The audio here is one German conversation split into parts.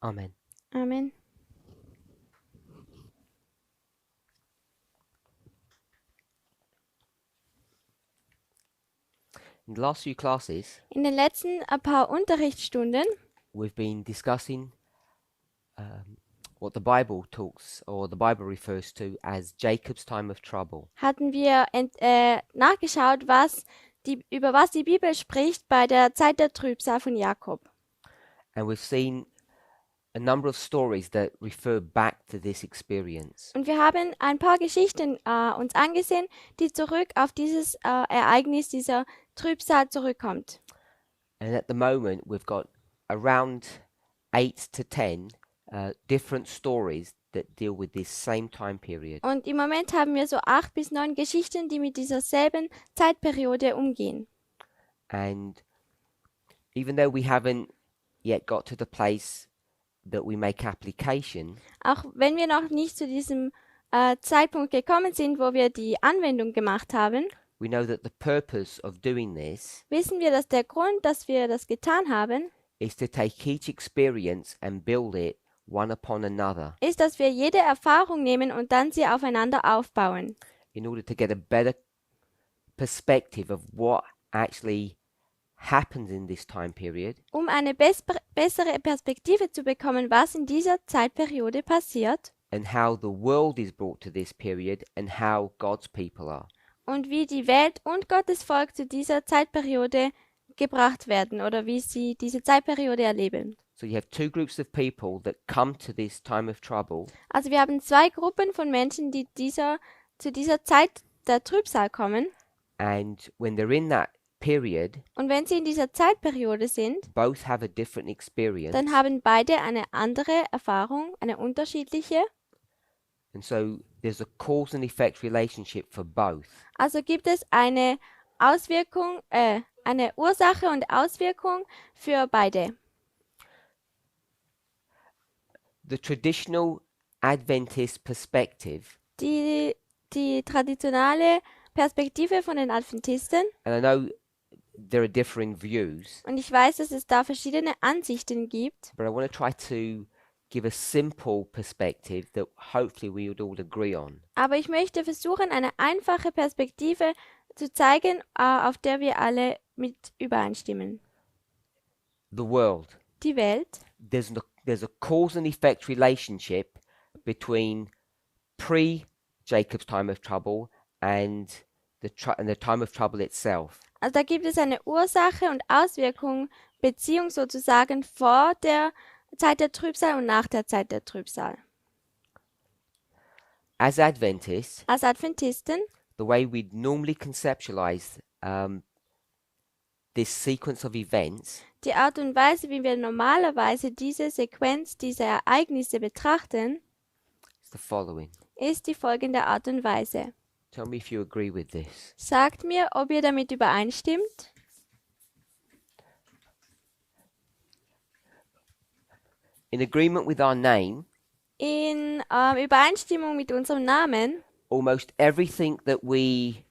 Amen. Amen. In the last few classes, In den letzten ein paar Unterrichtsstunden we've been discussing what the Bible talks or the Bible refers to as Jacob's time of trouble. hatten wir nachgeschaut, über was die Bibel spricht bei der Zeit der Trübsal von Jakob. And we've seen a number of stories that refer back to this experience. Und wir haben ein paar Geschichten uns angesehen, die zurück auf dieses Ereignis dieser Trübsal zurückkommt. And at the moment, we've got around 8 to 10 different stories that deal with this same time period. Und im Moment haben wir so 8 bis 9 Geschichten, die mit dieser selben Zeitperiode umgehen. And even though we haven't yet got to the place that we make application, Auch wenn wir noch nicht zu diesem Zeitpunkt gekommen sind, wo wir die Anwendung gemacht haben, we know that the purpose of doing this wissen wir, dass der Grund, dass wir das getan haben, is to take each experience and build it one upon another ist, dass wir jede Erfahrung nehmen und dann sie aufeinander aufbauen, in order to get a better perspective of what actually happens in this time period um eine bessere Perspektive zu bekommen, was in dieser Zeitperiode passiert and how the world is brought to this period and how God's people are. und wie die Welt und Gottes Volk zu dieser Zeitperiode gebracht werden oder wie sie diese Zeitperiode erleben. So you have two groups of people that come to this time of trouble, Also wir haben 2 Gruppen von Menschen, die zu dieser Zeit der Trübsal kommen. and when they're in that period, Und wenn sie in dieser Zeitperiode sind, both have a different experience. dann haben beide eine andere Erfahrung, eine unterschiedliche. And so there's a cause and effect relationship for both. Also gibt es eine eine Ursache und Auswirkung für beide. The traditional Adventist perspective, Die traditionelle Perspektive von den Adventisten, and I know there are differing views, und ich weiß, dass es da verschiedene Ansichten gibt, but I want to try to give a simple perspective that hopefully we would all agree on. aber ich möchte versuchen, eine einfache Perspektive zu zeigen, auf der wir alle mit übereinstimmen. The world. Die Welt. There's a cause and effect relationship between pre-Jacob's time of trouble and the time of trouble itself. Also da gibt es eine Ursache und Auswirkung, Beziehung sozusagen vor der Zeit der Trübsal und nach der Zeit der Trübsal. As Adventists, Als Adventisten, the way we'd normally conceptualize this sequence of events die Art und Weise, wie wir normalerweise diese Sequenz, diese Ereignisse betrachten, is the following. ist die folgende Art und Weise. Tell me if you agree with this. Sagt mir, ob ihr damit übereinstimmt. In agreement with our name, In Übereinstimmung mit unserem Namen almost everything that we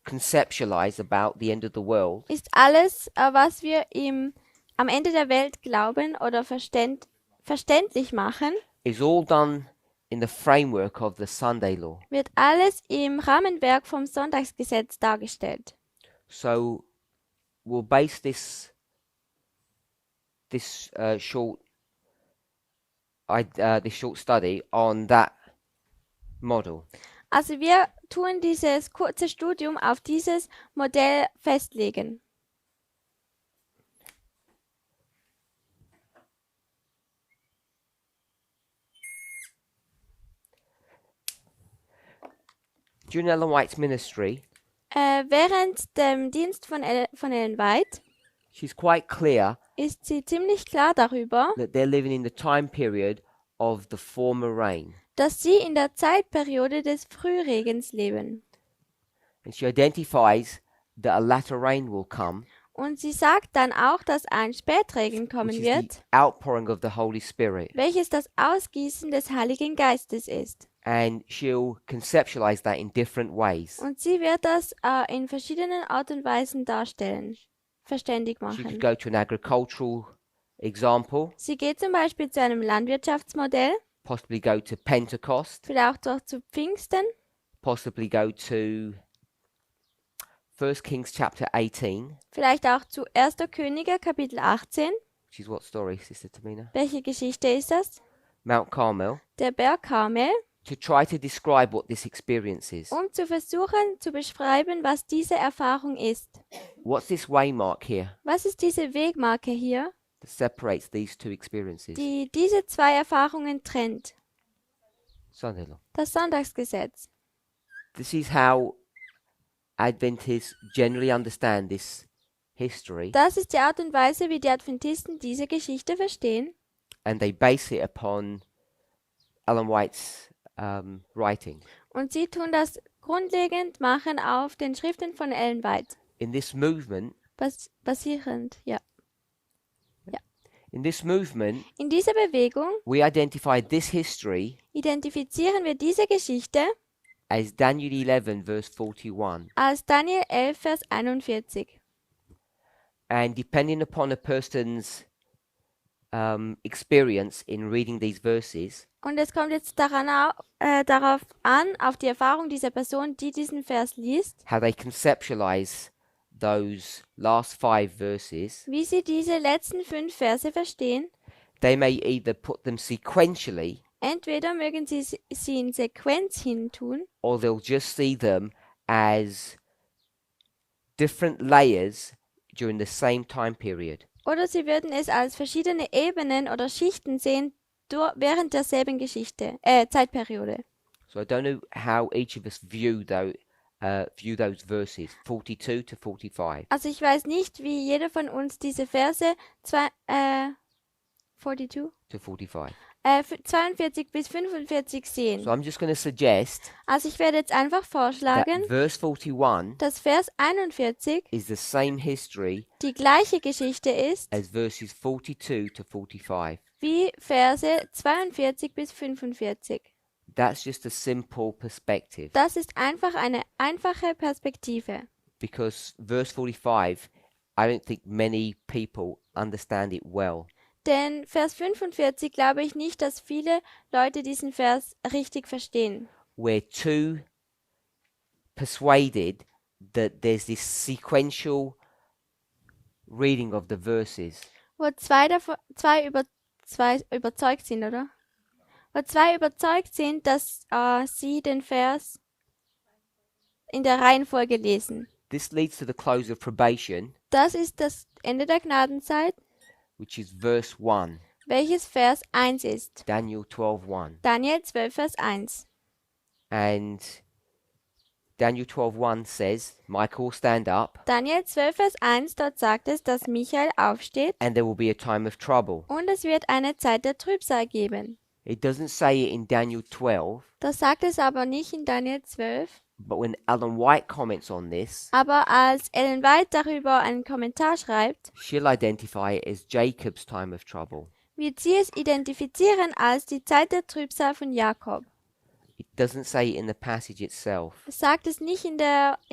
conceptualize about the end of the world ist alles, was wir am Ende der Welt glauben oder verständlich machen, is all done in the framework of the Sunday law. wird alles im Rahmenwerk vom Sonntagsgesetz dargestellt. So we'll base this short study on that model. Also wir tun dieses kurze Studium auf dieses Modell festlegen. During Ellen White's ministry, Während dem Dienst von Ellen White she's quite clear ist sie ziemlich klar darüber, that they're living in the time period of the former rain. dass sie in der Zeitperiode des Frühregens leben. And she identifies that a latter rain will come, Und sie sagt dann auch, dass ein Spätregen which kommen is the wird, outpouring of the Holy Spirit. welches das Ausgießen des Heiligen Geistes ist. And she'll conceptualize that in different ways. Und sie wird das in verschiedenen Art und Weisen darstellen, verständig She could machen. go to an agricultural example, Sie geht zum Beispiel zu einem Landwirtschaftsmodell, possibly go to Pentecost, vielleicht auch zu Pfingsten, possibly go to 1 Kings chapter 18, vielleicht auch zu 1. Könige Kapitel 18. which is what story, Sister Tamina? Welche Geschichte ist das? Mount Carmel, Der Berg Karmel, to try to describe what this experience is. um zu versuchen zu beschreiben, was diese Erfahrung ist. What's this waymark here Was ist diese Wegmarke hier, that separates these two experiences? die diese zwei Erfahrungen trennt? Sunday law. Das Sonntagsgesetz. This is how Adventists generally understand this history, Das ist die Art und Weise, wie die Adventisten diese Geschichte verstehen. and they base it upon Ellen White's writing. Und sie tun das grundlegend machen auf den Schriften von Ellen White. In this movement, Basierend, ja. in this movement, In dieser Bewegung we identify this history identifizieren wir diese Geschichte as Daniel 11, verse 41. als Daniel 11, Vers 41. And depending upon a person's experience in reading these verses, Und es kommt jetzt darauf an, auf die Erfahrung dieser Person, die diesen Vers liest, how they conceptualize those last 5 verses. wie sie diese letzten 5 Verse verstehen. They may either put them sequentially, Entweder mögen sie in Sequenz hintun, or they'll just see them as different layers during the same time period. oder sie würden es als verschiedene Ebenen oder Schichten sehen während derselben Zeitperiode. So I don't know how each of us view those verses 42 to 45. Also ich weiß nicht, wie jeder von uns diese Verse 42? To 45. 42 bis 45 sehen. So I'm just going to suggest Also ich werde jetzt einfach that vorschlagen, verse 41 dass Vers 41 is the same history die gleiche Geschichte ist as verses 42 to 45. wie Verse 42 bis 45. That's just a simple perspective, Das ist einfach eine einfache Perspektive. because verse 45, I don't think many people understand it well. Denn Vers 45 glaube ich nicht, dass viele Leute diesen Vers richtig verstehen. We're too persuaded that there's this sequential reading of the verses. Wo zwei überzeugt sind, oder? Wo zwei überzeugt sind, dass sie den Vers in der Reihenfolge lesen. This leads to the close of probation, Das ist das Ende der Gnadenzeit, which is verse 1, welches Vers 1 ist. Daniel 12:1. Daniel 12, Vers 1. And Daniel 12:1 says, Michael will stand up, Daniel 12, Vers 1, dort sagt es, dass Michael aufsteht and there will be a time of trouble. und es wird eine Zeit der Trübsal geben. It doesn't say it in Daniel 12, Das sagt es aber nicht in Daniel 12. but when Ellen White comments on this, Aber als Ellen White darüber einen Kommentar schreibt, she'll identify it as Jacob's time of trouble. wird sie es identifizieren als die Zeit der Trübsal von Jakob. It doesn't say it in the passage itself. Es sagt es nicht in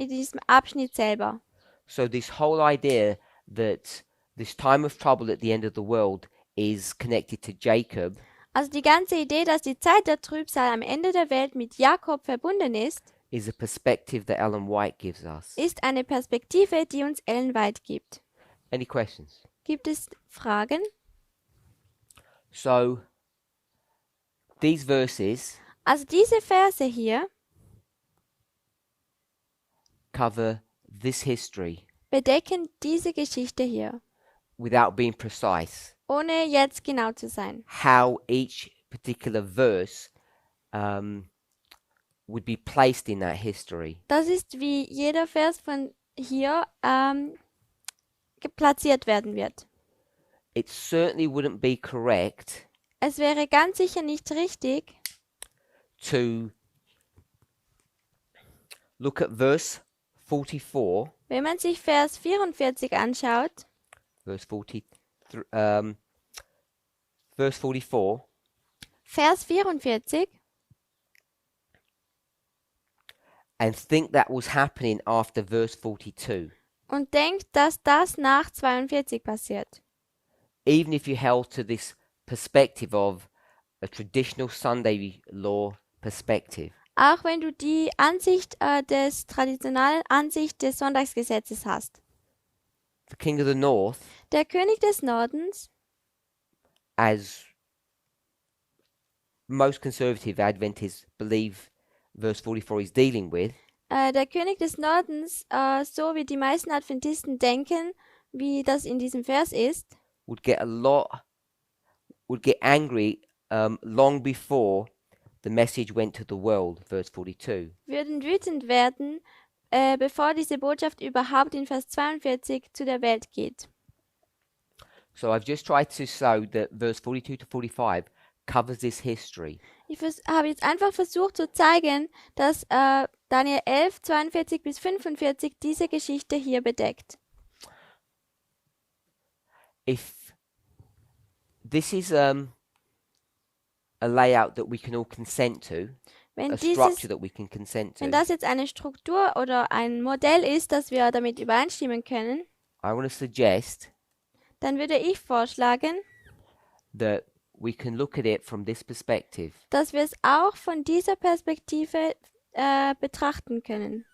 diesem Abschnitt selber. So this whole idea that this time of trouble at the end of the world is connected to Jacob Also die ganze Idee, dass die Zeit der Trübsal am Ende der Welt mit Jakob verbunden ist, is a perspective that Ellen White gives us. ist eine Perspektive, die uns Ellen White gibt. Any questions? Gibt es Fragen? So these verses Also diese Verse hier cover this history bedecken diese Geschichte hier, without being precise. ohne jetzt genau zu sein. How each particular verse would be placed in that history. Das ist, wie jeder Vers von hier platziert werden wird. It certainly wouldn't be correct Es wäre ganz sicher nicht richtig, to look at verse 44, wenn man sich Vers 44 anschaut, verse 44, Vers 44, and think that was happening after verse 42. und denkt, dass das nach 42 passiert. even if you held to this perspective of a traditional Sunday law perspective. Auch wenn du die Ansicht des traditionellen Ansicht des Sonntagsgesetzes hast. The king of the north, Der König des Nordens, as most conservative Adventists believe verse 44 is dealing with, der König des Nordens, so wie die meisten Adventisten denken, wie das in diesem Vers ist, would get angry long before the message went to the world, verse 42. würden wütend werden, bevor diese Botschaft überhaupt in Vers 42 zu der Welt geht. So I've just tried to show that verse 42 to 45 covers this history. Ich habe jetzt einfach versucht zu zeigen, dass Daniel 11, 42 bis 45 diese Geschichte hier bedeckt. If this is a layout that we can all consent to, Wenn, a dieses, structure that we can consent to, wenn das jetzt eine Struktur oder ein Modell ist, das wir damit übereinstimmen können, I want to suggest dann würde ich vorschlagen, that we can look at it from this perspective. dass wir es auch von dieser Perspektive betrachten können.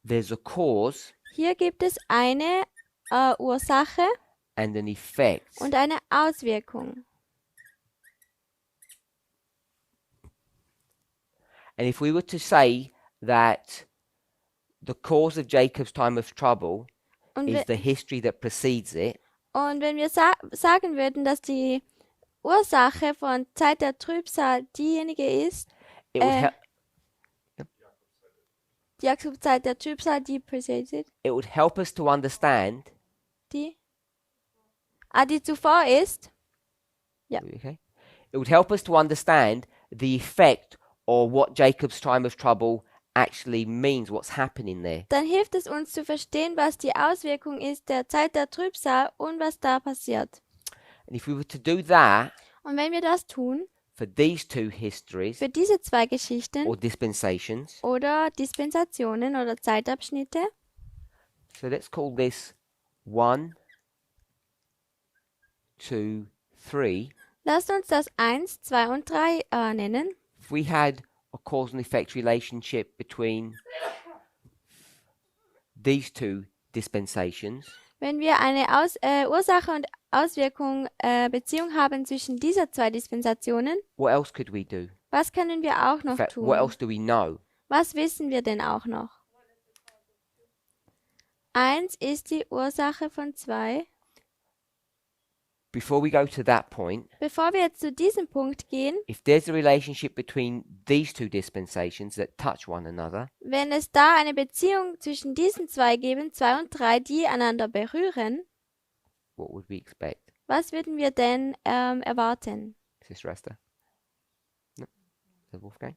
There's a cause Hier gibt es eine Ursache and an effect. und eine Auswirkung. And if we were to say that the cause of Jacob's time of trouble Und, is the history that precedes it, und wenn wir sagen würden, dass die Ursache von Zeit der Trübsal diejenige ist, it would, die Jakobszeit der Trübsal, die preceded, it would help us to understand. die zuvor ist, Okay, it would help us to understand the effect or what Jacob's time of trouble actually means, what's happening there. dann hilft es uns zu verstehen, was die Auswirkung ist der Zeit der Trübsal und was da passiert. And if we were to do that Und wenn wir das tun, for these two histories für diese zwei Geschichten or dispensations, oder Dispensationen oder Zeitabschnitte, so let's call this 1, 2, 3. lasst uns das 1, 2 und 3 nennen. If we had a cause and effect relationship between these two dispensations, Wenn wir eine Ursache und Auswirkung Beziehung haben zwischen dieser zwei Dispensationen, what else could we do? was können wir auch In noch fact, tun? what else do we know? Was wissen wir denn auch noch? 1 ist die Ursache von 2. Before we go to that point, Bevor wir jetzt zu diesem Punkt gehen, if there's a relationship between these two dispensations that touch one another, wenn es da eine Beziehung zwischen diesen zwei geben, 2 und 3, die einander berühren, what would we expect? was würden wir denn erwarten? Sister Esther? No? Is that Wolfgang?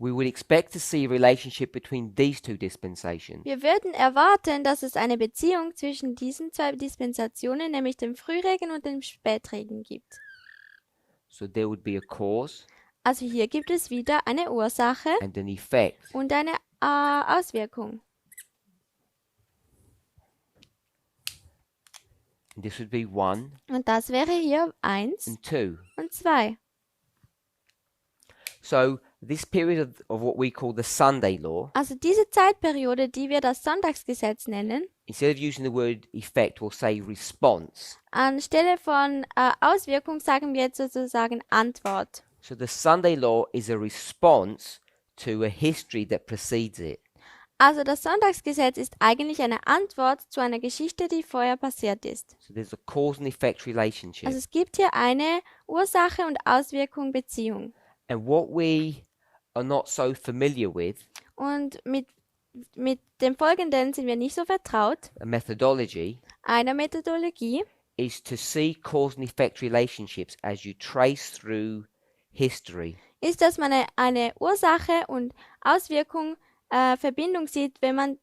We would expect to see a relationship between these two dispensations. Wir würden erwarten, dass es eine Beziehung zwischen diesen zwei Dispensationen, nämlich dem Frühregen und dem Spätregen gibt. So there would be a cause Also hier gibt es wieder eine Ursache and an effect. und eine Auswirkung. And this would be 1 Und das wäre hier 1 and 2. und 2. So this period of what we call the Sunday law, Also diese Zeitperiode, die wir das Sonntagsgesetz nennen, instead of using the word effect, we'll say response. anstelle von Auswirkung sagen wir jetzt sozusagen Antwort. So the Sunday law is a response to a history that precedes it. Also das Sonntagsgesetz ist eigentlich eine Antwort zu einer Geschichte, die vorher passiert ist. So there's a cause and effect relationship. Also es gibt hier eine Ursache und Auswirkung Beziehung. And what we are not so familiar with, Und mit dem Folgenden sind wir nicht so vertraut, a methodology, einer Methodologie, is to see cause and effect relationships as you trace through history. ist, dass man eine Ursache und Auswirkung Verbindung sieht, wenn man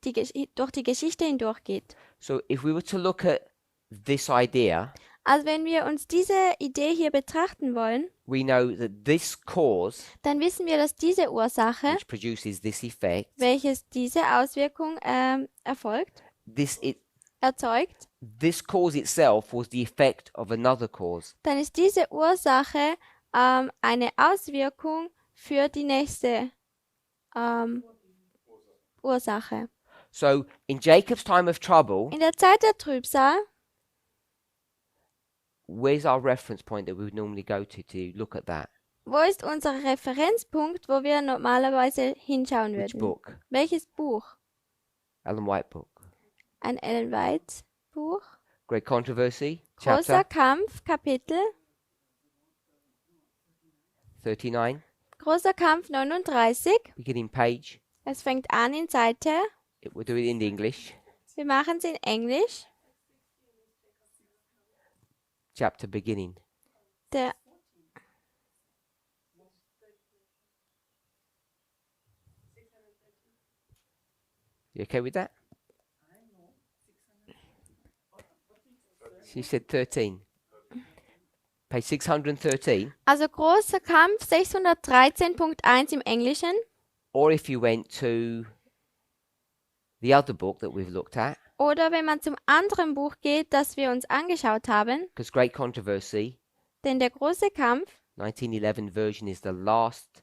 durch die Geschichte hindurchgeht. So if we were to look at this idea, Also wenn wir uns diese Idee hier betrachten wollen, we know that this cause, dann wissen wir, dass diese Ursache, which produces this effect, welches diese Auswirkung erfolgt, erzeugt, this cause itself was the effect of another cause. dann ist diese Ursache eine Auswirkung für die nächste Ursache. So in Jacob's time of trouble, In der Zeit der Trübsal, where's our reference point that we would normally go to look at that? wo ist unser Referenzpunkt, wo wir normalerweise hinschauen Which würden? book? Welches Buch? Ellen White book. Ein Ellen White Buch? Great Controversy, Großer chapter Kampf, Kapitel. 39, Großer Kampf 39. beginning page. Es fängt an in Seite. We'll do it in English. Wir machen es in Englisch. Chapter beginning. Der You okay with that? She said 13. Page 613. Also großer Kampf 613.1 im Englischen. Or if you went to the other book that we've looked at, Oder wenn man zum anderen Buch geht, das wir uns angeschaut haben, because Great Controversy, denn der große Kampf 1911 version is the last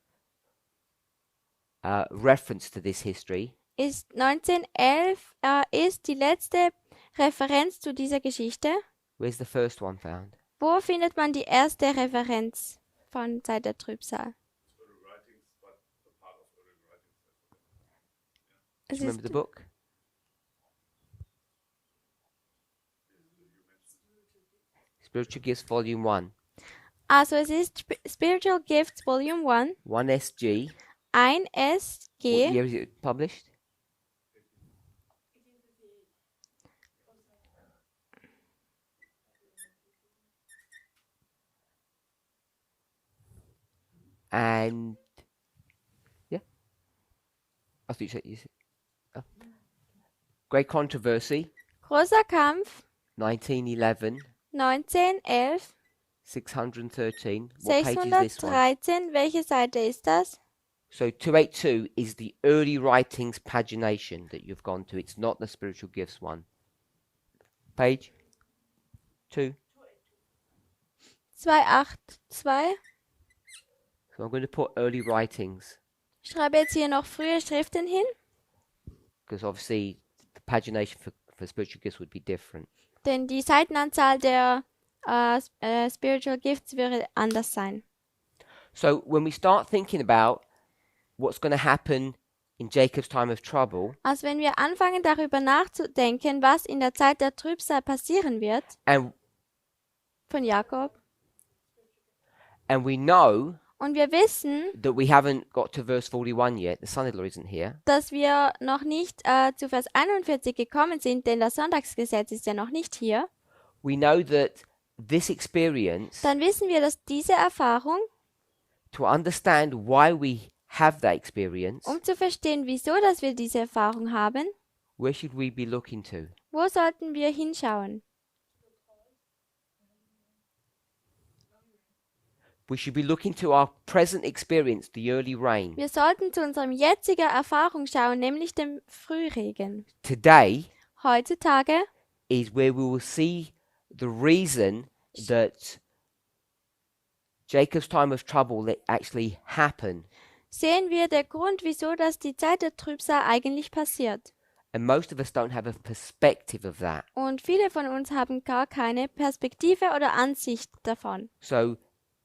reference to this history. ist 1911 ist die letzte Referenz zu dieser Geschichte. Where's the first one found? Wo findet man die erste Referenz von Zeit der Trübsal? Do Es you remember the ist, book? Spiritual Gifts Volume 1. also es ist Spiritual Gifts Volume 1, 1SG. 1 What SG. year is it published? And yeah, I thought you said oh. Great Controversy, Großer Kampf 1911, 1911, 613. What page is this one? 613. Welche Seite ist das? So 282 is the early writings pagination that you've gone to. It's not the spiritual gifts one. Page 2. 282. So I'm going to put early writings Ich schreibe jetzt hier noch frühe Schriften hin, because obviously the pagination for spiritual gifts would be different. denn die Seitenanzahl der Spiritual Gifts würde anders sein. So when we start thinking about what's going to happen in Jacob's time of trouble, Also wenn wir anfangen darüber nachzudenken, was in der Zeit der Trübsal passieren wird, and von Jakob, we know und wir wissen, that we haven't got to verse 41 yet, the son-in-law isn't here, dass wir noch nicht zu Vers 41 gekommen sind, denn das Sonntagsgesetz ist ja noch nicht hier, we know that this experience, dann wissen wir, dass diese Erfahrung, to understand why we have that experience, um zu verstehen, wieso dass wir diese Erfahrung haben, where should we be looking to? wo sollten wir hinschauen? We should be looking to our present experience, the early rain. Wir sollten zu unserem jetzigen Erfahrung schauen, nämlich dem Frühregen. Today Heutzutage is where we will see the reason that Jacob's time of trouble actually happened. sehen wir den Grund, wieso dass die Zeit der Trübsal eigentlich passiert. And most of us don't have a perspective of that. Und viele von uns haben gar keine Perspektive oder Ansicht davon. So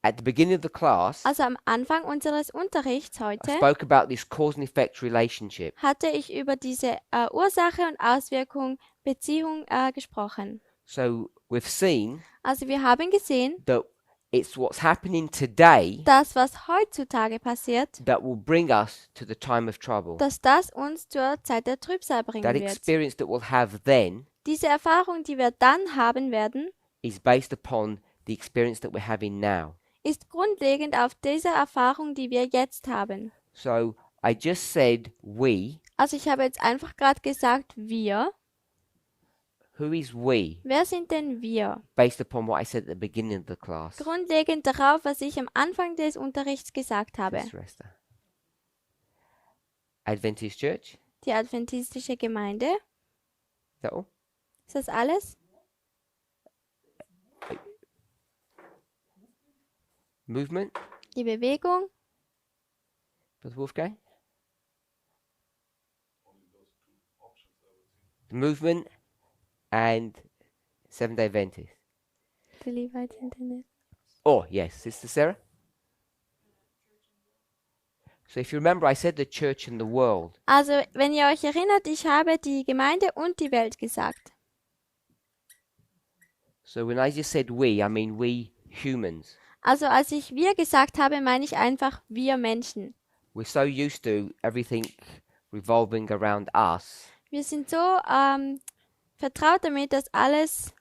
at the beginning of the class, Also am Anfang unseres Unterrichts I heute spoke about this cause and effect relationship. hatte ich über diese Ursache und Auswirkung, Beziehung gesprochen. So we've seen Also wir haben gesehen, that it's what's happening today das, was heutzutage passiert, that will bring us to the time of trouble. dass das uns zur Zeit der Trübsal bringen That wird. experience that we'll have then Diese Erfahrung, die wir dann haben werden, is based upon the experience that we're having now. ist grundlegend auf dieser Erfahrung, die wir jetzt haben. So I just said we. Also ich habe jetzt einfach gerade gesagt, wir. Who is we? Wer sind denn wir? Based upon what I said at the beginning of the class. Grundlegend darauf, was ich am Anfang des Unterrichts gesagt habe. Sister Esther. Adventist Church, Die adventistische Gemeinde, that all? Ist das alles? Movement, Die Bewegung? Brother Wolfgang? The movement and Seventh-day Adventist. Die Levites Internet. Oh, yes, Sister Sarah? So if you remember, I said the church and the world. Also, wenn ihr euch erinnert, ich habe die Gemeinde und die Welt gesagt. So when I just said we, I mean we humans. Also, als ich wir gesagt habe, meine ich einfach wir Menschen. We're so used to everything revolving around us Wir sind so vertraut damit, dass alles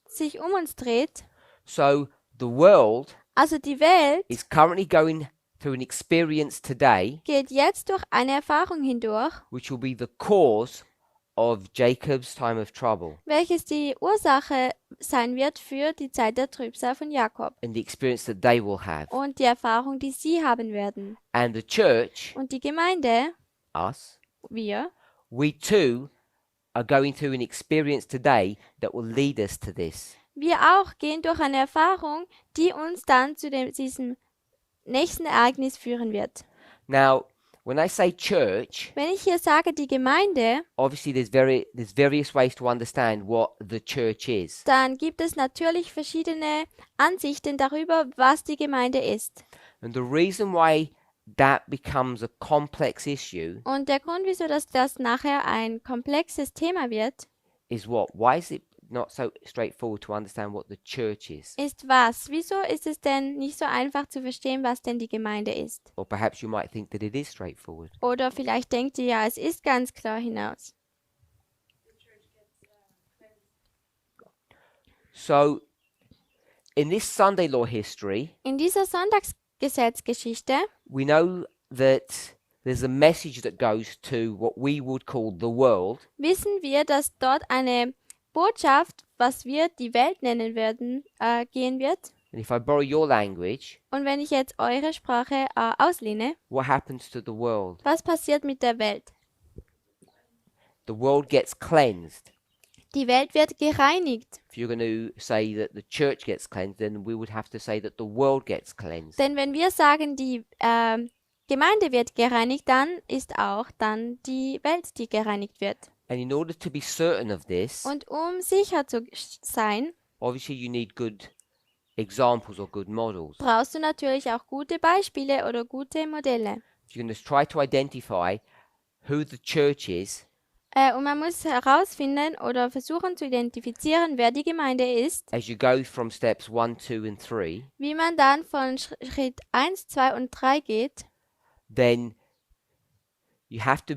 sich um uns dreht. So the world Also die Welt is currently going through an experience today geht jetzt durch eine Erfahrung hindurch, which will be the cause of Jacob's time of trouble welches die Ursache sein wird für die Zeit der Trübsal von Jakob and the experience that they will have. und die Erfahrung, die sie haben werden. And the church, Und die Gemeinde, us, wir, we too are going through an experience today that will lead us to this. wir auch gehen durch eine Erfahrung, die uns dann zu diesem nächsten Ereignis führen wird. Now, when I say church, Wenn ich hier sage die Gemeinde, obviously there's various ways to understand what the church is. dann gibt es natürlich verschiedene Ansichten darüber, was die Gemeinde ist. And the reason why that becomes a complex issue Und der Grund, wieso das nachher ein komplexes Thema wird, is what? Why is it not so straightforward to understand what the church is? ist was? Wieso ist es denn nicht so einfach zu verstehen, was denn die Gemeinde ist? Or perhaps you might think that it is straightforward. Oder vielleicht denkt ihr ja, es ist ganz klar hinaus. So, in this Sunday law history, In dieser Sonntagsgesetzgeschichte we know that there's a message that goes to what we would call the world, wissen wir, dass dort eine Botschaft, was wir die Welt nennen werden, gehen wird. and if I borrow your language, Und wenn ich jetzt eure Sprache auslehne, what happens to the world? was passiert mit der Welt? The world gets cleansed. Die Welt wird gereinigt. If you're going to say that the church gets cleansed, then we would have to say that the world gets cleansed. Denn wenn wir sagen, die Gemeinde wird gereinigt, dann ist auch dann die Welt, die gereinigt wird. And in order to be certain of this, Und um sicher zu sein, obviously you need good examples or good models. brauchst du natürlich auch gute Beispiele oder gute Modelle. You're going to try to identify who the church is Und man muss herausfinden oder versuchen zu identifizieren, wer die Gemeinde ist, as you go from steps 1, 2, and 3. wie man dann von Schritt 1, 2 und 3 geht. Then you have to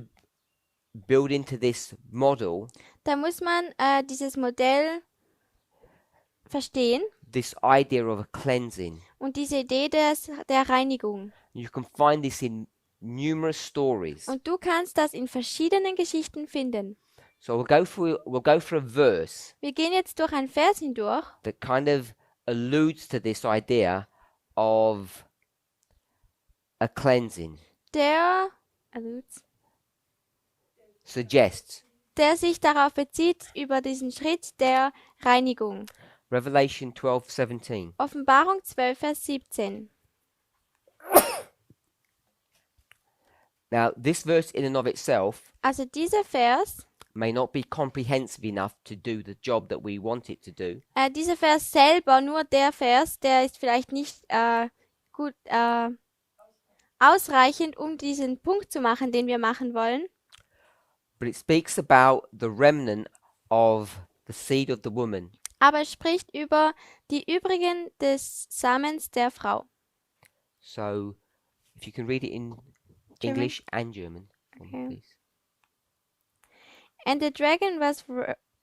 build into this model Da muss man dieses Modell verstehen this idea of a cleansing. und diese Idee der Reinigung. You can find this in numerous stories. Und du kannst das in verschiedenen Geschichten finden. So we'll go through a verse Wir gehen jetzt durch ein Vers hindurch, that kind of alludes to this idea of a cleansing, der suggests. sich darauf bezieht, über diesen Schritt der Reinigung. Revelation 12:17. Offenbarung 12, Vers 17. Now, this verse in and of itself Also dieser Vers, may not be comprehensive enough to do the job that we want it to do, dieser Vers selber, nur der Vers, der ist vielleicht nicht gut ausreichend, um diesen Punkt zu machen, den wir machen wollen. but it speaks about the remnant of the seed of the woman. Aber es spricht über die übrigen des Samens der Frau. So, if you can read it in German. English and German, for me, Okay. please. And the dragon was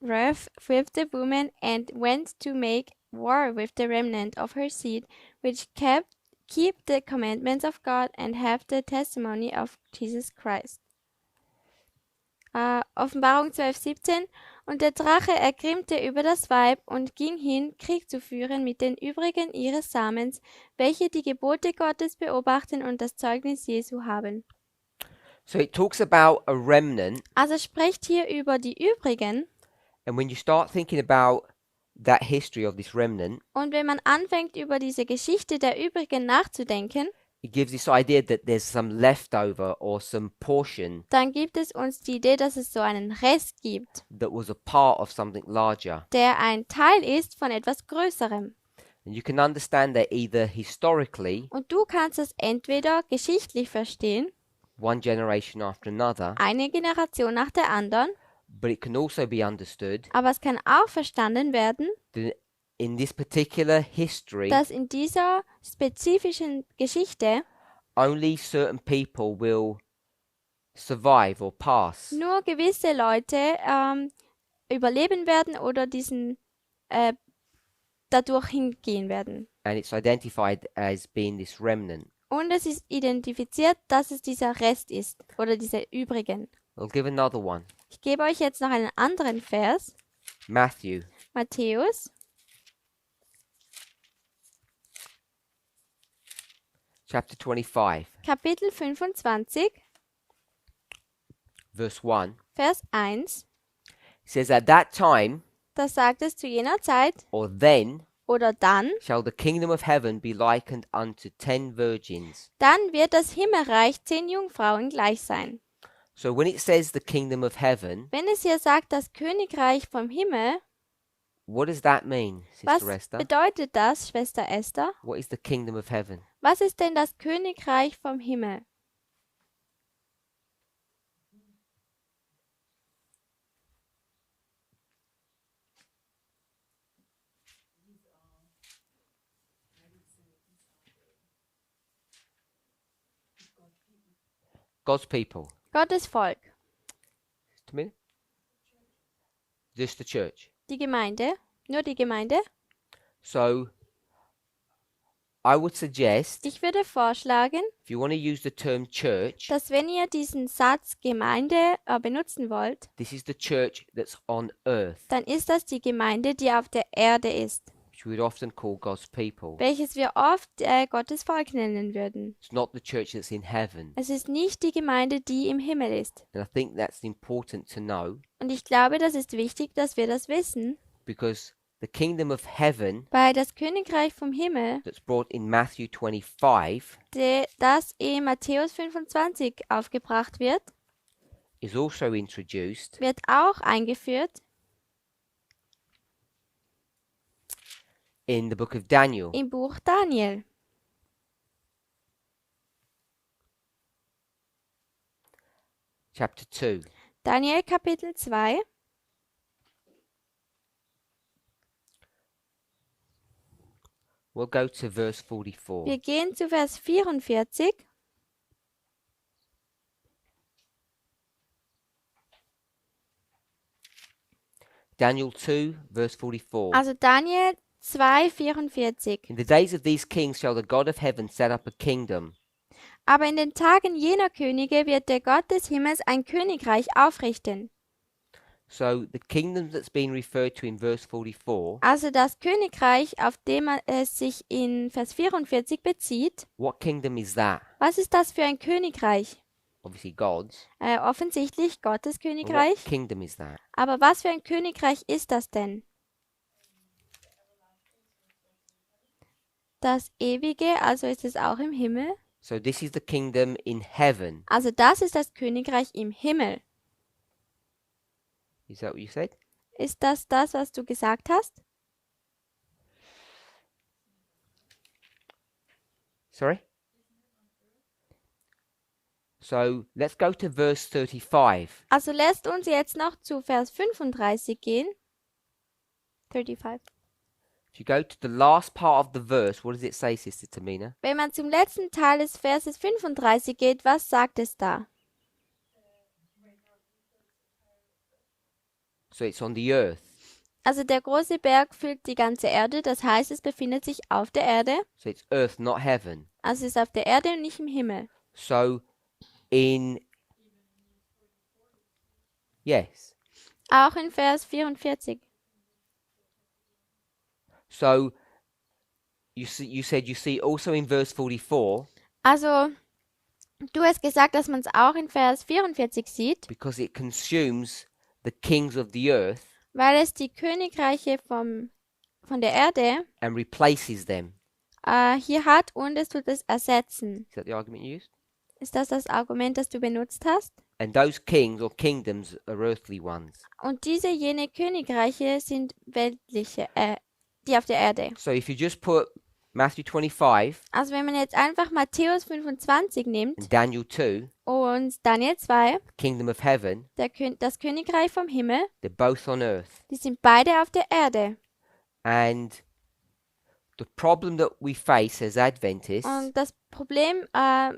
wroth with the woman and went to make war with the remnant of her seed, which keep the commandments of God and have the testimony of Jesus Christ. Offenbarung 12,17. Und der Drache ergrimmte über das Weib und ging hin, Krieg zu führen mit den übrigen ihres Samens, welche die Gebote Gottes beobachten und das Zeugnis Jesu haben. So it talks about a remnant Also spricht hier über die übrigen, And when you start thinking about that history of this remnant, Und wenn man anfängt, über diese Geschichte der übrigen nachzudenken, it gives this idea that there's some leftover or some portion dann gibt es uns die Idee, dass es so einen Rest gibt, that was a part of something larger. der ein Teil ist von etwas Größerem. And you can understand that either historically, Und du kannst es entweder geschichtlich verstehen, one generation after another, eine Generation nach der anderen, but it can also be understood aber es kann auch verstanden werden, that in this particular history, dass in dieser spezifischen Geschichte only certain people will survive or pass. nur gewisse Leute überleben werden oder dadurch hingehen werden. And it's identified as being this remnant. Und es ist identifiziert, dass es dieser Rest ist oder diese übrigen. I'll give another one. Ich gebe euch jetzt noch einen anderen Vers. Matthew Matthäus, chapter 25, Kapitel 25, verse 1. Vers 1. It says, At that time, Da sagt es zu jener Zeit or then, oder dann, shall the kingdom of heaven be likened unto 10 virgins. dann wird das Himmelreich 10 Jungfrauen gleich sein. So when it says the kingdom of heaven, Wenn es hier sagt, das Königreich vom Himmel, what does that mean, was Sister Esther? bedeutet das, Schwester Esther? What is the kingdom of heaven? Was ist denn das Königreich vom Himmel? God's people. Gottes Volk, To me? Just the church. die Gemeinde, nur die Gemeinde. So I would suggest, Ich würde vorschlagen, if you want to use the term church, dass wenn ihr diesen Satz Gemeinde benutzen wollt, this is the church that's on earth, dann ist das die Gemeinde, die auf der Erde ist, which we would often call God's people. welches wir oft Gottes Volk nennen würden. It's not the church that's in heaven. Es ist nicht die Gemeinde, die im Himmel ist. And I think that's important to know, Und ich glaube, das ist wichtig, dass wir das wissen, because the kingdom of heaven weil das Königreich vom Himmel, that's brought in Matthew 25 das in Matthäus 25 aufgebracht wird, is also introduced wird auch eingeführt in the book of Daniel, im Buch Daniel, chapter 2. Daniel Kapitel 2. We'll go to verse 44. Wir gehen zu Vers 44. Daniel 2, verse 44. Also Daniel 2, 44. In the days of these kings shall the God of heaven set up a kingdom, Aber in den Tagen jener Könige wird der Gott des Himmels ein Königreich aufrichten. So the kingdom that's being referred to in verse 44, Also das Königreich, auf dem es sich in Vers 44 bezieht, what kingdom is that? was ist das für ein Königreich? Obviously God's. Offensichtlich Gottes But Königreich. what kingdom is that? Aber was für ein Königreich ist das denn? Das Ewige, also ist es auch im Himmel. So this is the kingdom in heaven. Also das ist das Königreich im Himmel. Is that what you said? Ist das, was du gesagt hast? Sorry? So let's go to verse 35. Also lässt uns jetzt noch zu Vers 35 gehen. 35. If you go to the last part of the verse, what does it say, Sister Tamina? Wenn man zum letzten Teil des Verses 35 geht, was sagt es da? So it's on the earth. Also der große Berg füllt die ganze Erde, das heißt, es befindet sich auf der Erde. So it's earth, not heaven. Also es ist auf der Erde und nicht im Himmel. So yes. Auch in Vers 44. So you said you see also in verse 44, Also du hast gesagt, dass man es auch in Vers 44 sieht, because it consumes the kings of the earth. weil es die Königreiche von der Erde and replaces them. hier hat und es tut es ersetzen. Is that the argument you used? Ist das das Argument, das du benutzt hast? And those kings or kingdoms are earthly ones. Und jene Königreiche sind weltliche, die auf der Erde. So if you just put Matthew 25 Also wenn man jetzt einfach Matthäus 25 nimmt and Daniel 2, und Daniel 2, kingdom of heaven, das Königreich vom Himmel, they're both on earth. die sind beide auf der Erde. And the problem that we face as Adventists Und das Problem,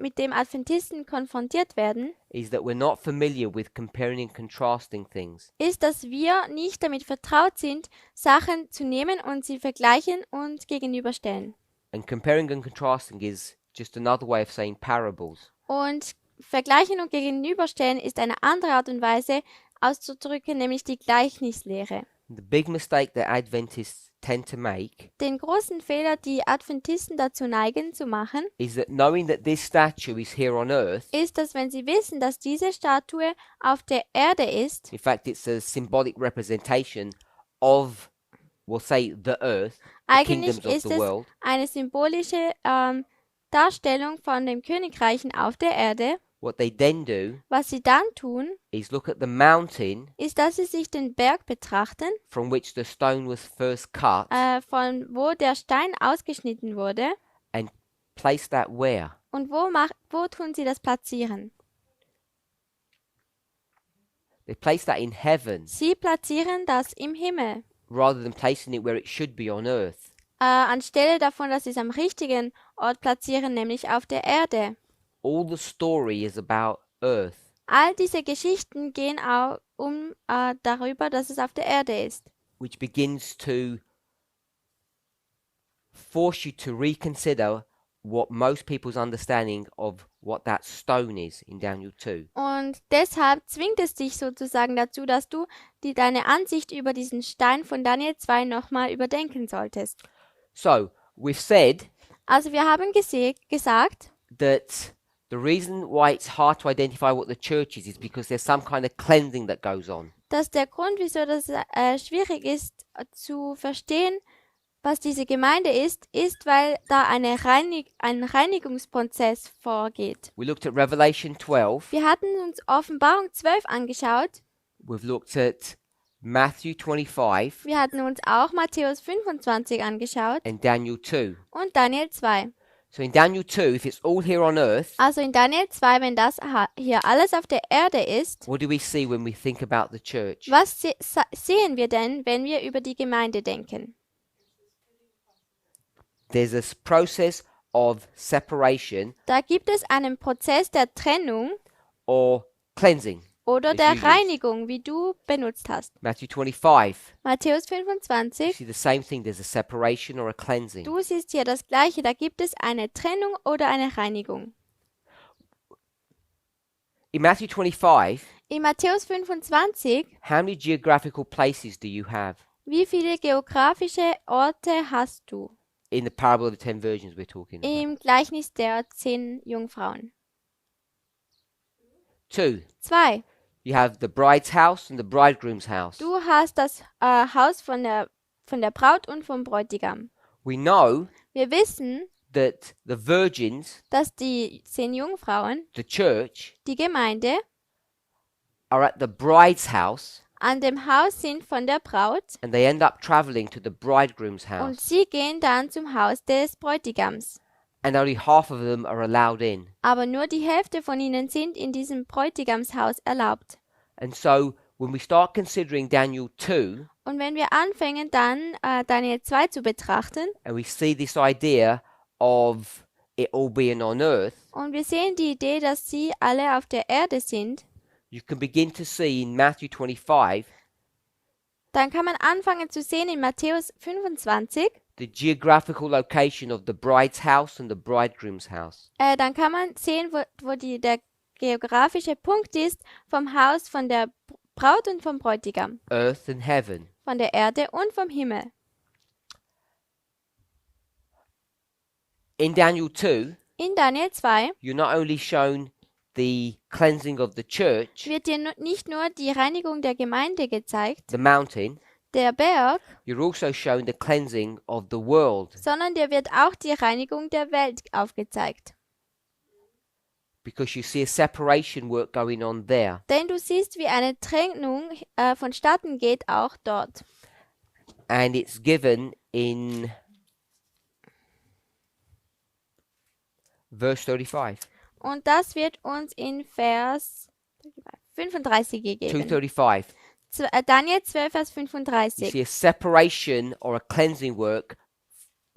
mit dem Adventisten konfrontiert werden, is that we're not familiar with comparing and contrasting things. ist, dass wir nicht damit vertraut sind, Sachen zu nehmen und sie vergleichen und gegenüberstellen. And comparing and contrasting is just another way of saying parables. Und vergleichen und gegenüberstellen ist eine andere Art und Weise auszudrücken, nämlich die Gleichnislehre. The big mistake that Adventists tend to make Den großen Fehler, die Adventisten dazu neigen zu machen, is that knowing that this statue is here on earth, ist, dass wenn sie wissen, dass diese Statue auf der Erde ist, in fact it's a symbolic representation of, we'll say, the earth, the eigentlich kingdoms of ist the es world, eine symbolische Darstellung von den Königreichen auf der Erde. what they then do Was sie dann tun, is look at the mountain ist, dass sie sich den Berg betrachten, from which the stone was first cut von wo der Stein ausgeschnitten wurde, and place that where? und wo tun sie das platzieren? They place that in heaven Sie platzieren das im Himmel, rather than placing it where it should be on earth. anstelle davon, dass sie es am richtigen Ort platzieren, nämlich auf der Erde. All the story is about earth. All diese Geschichten gehen auch darüber, dass es auf der Erde ist. Which begins to force you to reconsider what most people's understanding of what that stone is in Daniel 2. Und deshalb zwingt es dich sozusagen dazu, dass du deine Ansicht über diesen Stein von Daniel 2 nochmal überdenken solltest. So, we've said Also wir haben gesagt, that the reason why it's hard to identify what the church is because there's some kind of cleansing that goes on. dass der Grund, wieso das schwierig ist zu verstehen, was diese Gemeinde ist, weil da ein Reinigungsprozess vorgeht. We looked at Revelation 12. Wir hatten uns Offenbarung 12 angeschaut. We've looked at Matthew 25 Wir hatten uns auch Matthäus 25 angeschaut and Daniel 2. und Daniel 2. So in Daniel 2, if it's all here on earth, Also in Daniel 2, wenn das hier alles auf der Erde ist, what do we see when we think about the church? was sehen wir denn, wenn wir über die Gemeinde denken? There's a process of separation Da gibt es einen Prozess der Trennung or cleansing. oder As der you used. Reinigung, wie du benutzt hast. Matthew 25, Matthäus you 25, see the same thing. There's a separation or a cleansing. du siehst hier das Gleiche, da gibt es eine Trennung oder eine Reinigung. In Matthew 25, In Matthäus 25, how many geographical places do you have wie viele geografische Orte hast du in the parable of the 10 virgins we're talking about? im Gleichnis der 10 Jungfrauen? 2. 2. You have the bride's house and the bridegroom's house. Du hast das Haus von der Braut und vom Bräutigam. We know Wir wissen, that the virgins, dass die 10 Jungfrauen, the church, die Gemeinde, are at the bride's house an dem Haus sind von der Braut and they end up traveling to the bridegroom's und house. sie gehen dann zum Haus des Bräutigams. And only half of them are allowed in. Aber nur die Hälfte von ihnen sind in diesem Bräutigamshaus erlaubt. And so when we start considering Daniel 2 Und wenn wir anfangen, dann Daniel 2 zu betrachten and we see this idea of it all being on earth, und wir sehen die Idee, dass sie alle auf der Erde sind, you can begin to see in Matthew 25 dann kann man anfangen zu sehen in Matthäus 25, the geographical location of the bride's house and the bridegroom's house. dann kann man sehen, wo der geografische Punkt ist vom Haus von der Braut und vom Bräutigam, Earth and heaven. von der Erde und vom Himmel. In Daniel 2, In Daniel 2 you're not only shown the cleansing of the church, wird dir nicht nur die Reinigung der Gemeinde gezeigt, the mountain, der Berg, you're also shown the cleansing of the world, sondern dir wird auch die Reinigung der Welt aufgezeigt. because you see a separation work going on there. Denn du siehst, wie eine Trennung vonstatten geht, auch dort. And it's given in verse 35. Und das wird uns in Vers 35 gegeben. 2:35. Daniel 12, Vers You 35. see a separation or a cleansing work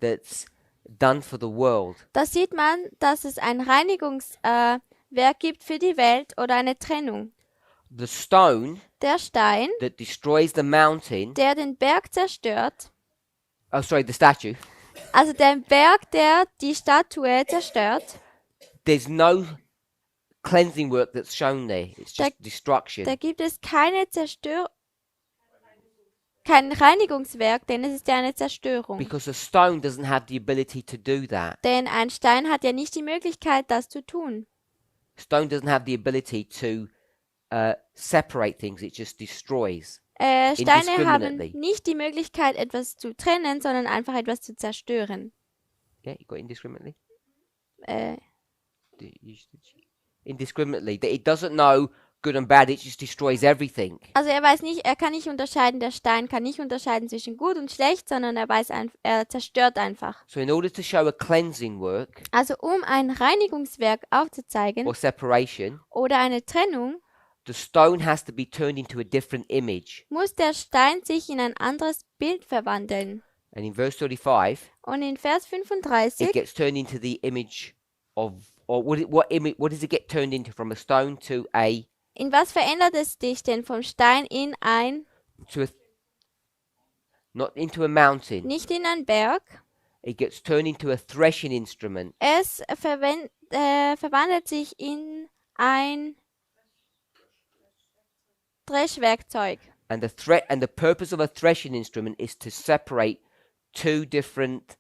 that's done for the world. Da sieht man, dass es ein Reinigungswerk gibt für die Welt oder eine Trennung. The stone Der Stein, that destroys the mountain, der den Berg zerstört, the statue, also der Berg, der die Statue zerstört, there's no cleansing work that's shown there. It's just destruction. da gibt es kein Reinigungswerk, denn es ist ja eine Zerstörung. Because a stone doesn't have the ability to do that. Denn ein Stein hat ja nicht die Möglichkeit, das zu tun. Stone doesn't have the ability to separate things. It just destroys. Steine haben nicht die Möglichkeit, etwas zu trennen, sondern einfach etwas zu zerstören. Yeah, you got indiscriminately. Äh, Indiscriminately. That it doesn't know good and bad. It just destroys everything. Also er kann nicht unterscheiden, der Stein kann nicht unterscheiden zwischen gut und schlecht, sondern er zerstört einfach. So in order to show a cleansing work Also um ein Reinigungswerk aufzuzeigen or separation, oder eine Trennung, the stone has to be turned into a different image. muss der Stein sich in ein anderes Bild verwandeln. And in verse 35, Und in Vers it 35, gets turned into the image of, or what does it get turned into from a stone to a in was verändert es dich denn vom Stein in not into a mountain. nicht in einen Berg? It gets turned into a threshing instrument. Es verwandelt sich in ein Dreschwerkzeug. And the purpose of a threshing instrument is to separate two different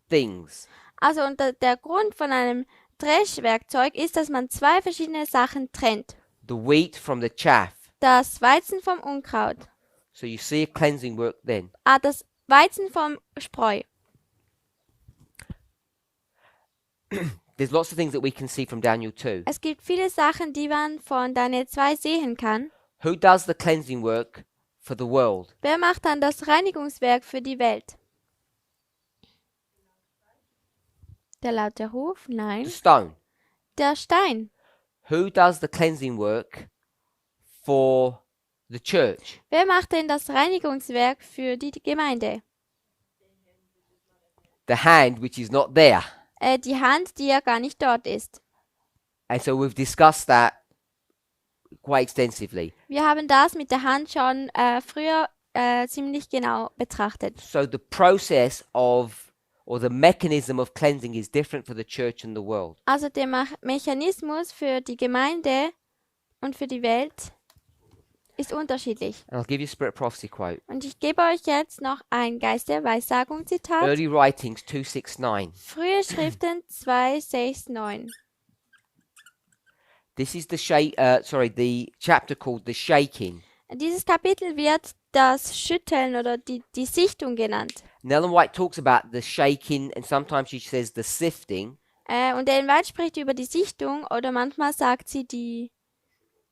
things. Also und der Grund von einem Dreschwerkzeug ist, dass man zwei verschiedene Sachen trennt. The wheat from the chaff. Das Weizen vom Unkraut. So you see a cleansing work then. Das Weizen vom Spreu. There's lots of things that we can see from Daniel 2. Es gibt viele Sachen, die man von Daniel 2 sehen kann. Who does the cleansing work for the world? Wer macht dann das Reinigungswerk für die Welt? Der laute Ruf? The Nein. stone. Der Stein. Who does the cleansing work for the church? Wer macht denn das Reinigungswerk für die Gemeinde? The hand which is not there. Die Hand, die ja gar nicht dort ist. And so we've discussed that quite extensively. Wir haben das mit der Hand schon früher ziemlich genau betrachtet. So the process of, or the mechanism of cleansing is different for the church and the world. Also der Mechanismus für die Gemeinde und für die Welt ist unterschiedlich. And I'll give you a Spirit Prophecy quote. Und ich gebe euch jetzt noch ein Geist der Weissagung Zitat. Early Writings 2:6-9. Frühe Schriften 2,6,9. This is the chapter called The Shaking. Dieses Kapitel wird das Schütteln oder die Sichtung genannt. And Ellen White talks about the shaking and sometimes she says the sifting. Und Ellen White spricht über die Sichtung oder manchmal sagt sie die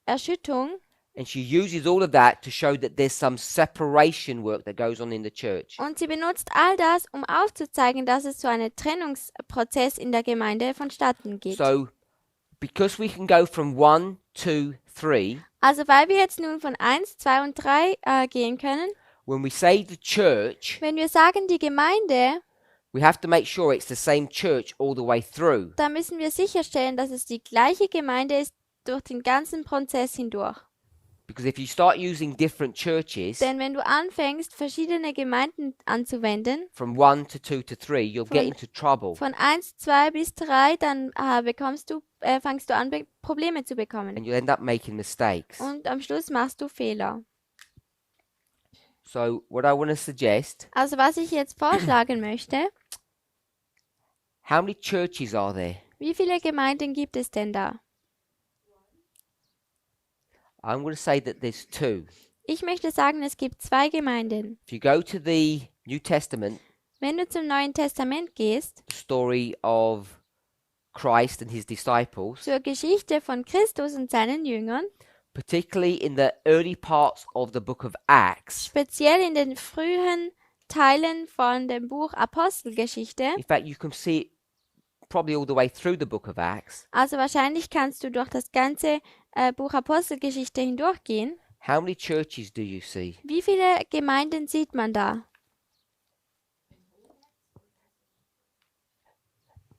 Erschütterung. And she uses all of that to show that there's some separation work that goes on in the church. Und sie benutzt all das, um aufzuzeigen, dass es so einen Trennungsprozess in der Gemeinde vonstatten geht. So, because we can go from 1, 2, 3, Also weil wir jetzt nun von 1, 2 und 3 gehen können, when we say the church, wenn wir sagen die Gemeinde, we have to make sure it's the same church all the way through. dann müssen wir sicherstellen, dass es die gleiche Gemeinde ist durch den ganzen Prozess hindurch. Because if you start using different churches Denn wenn du anfängst, verschiedene Gemeinden anzuwenden, from 1 to 2 to 3, you'll get into trouble. von 1, 2 bis 3, dann fangst du an, Probleme zu bekommen. And you'll end up making mistakes. Und am Schluss machst du Fehler. So, what I want to suggest, Also was ich jetzt vorschlagen möchte, how many churches are there? wie viele Gemeinden gibt es denn da? I'm going to say that there's two. Ich möchte sagen, es gibt zwei Gemeinden. If you go to the New Testament, Wenn du zum Neuen Testament gehst, the story of Christ and his disciples, zur Geschichte von Christus und seinen Jüngern, particularly in the early parts of the book of Acts, speziell in den frühen Teilen von dem Buch Apostelgeschichte, in fact, you can see it probably all the way through the book of Acts, also wahrscheinlich kannst du durch das ganze Buch Apostelgeschichte hindurchgehen. how many churches do you see? Wie viele Gemeinden sieht man da?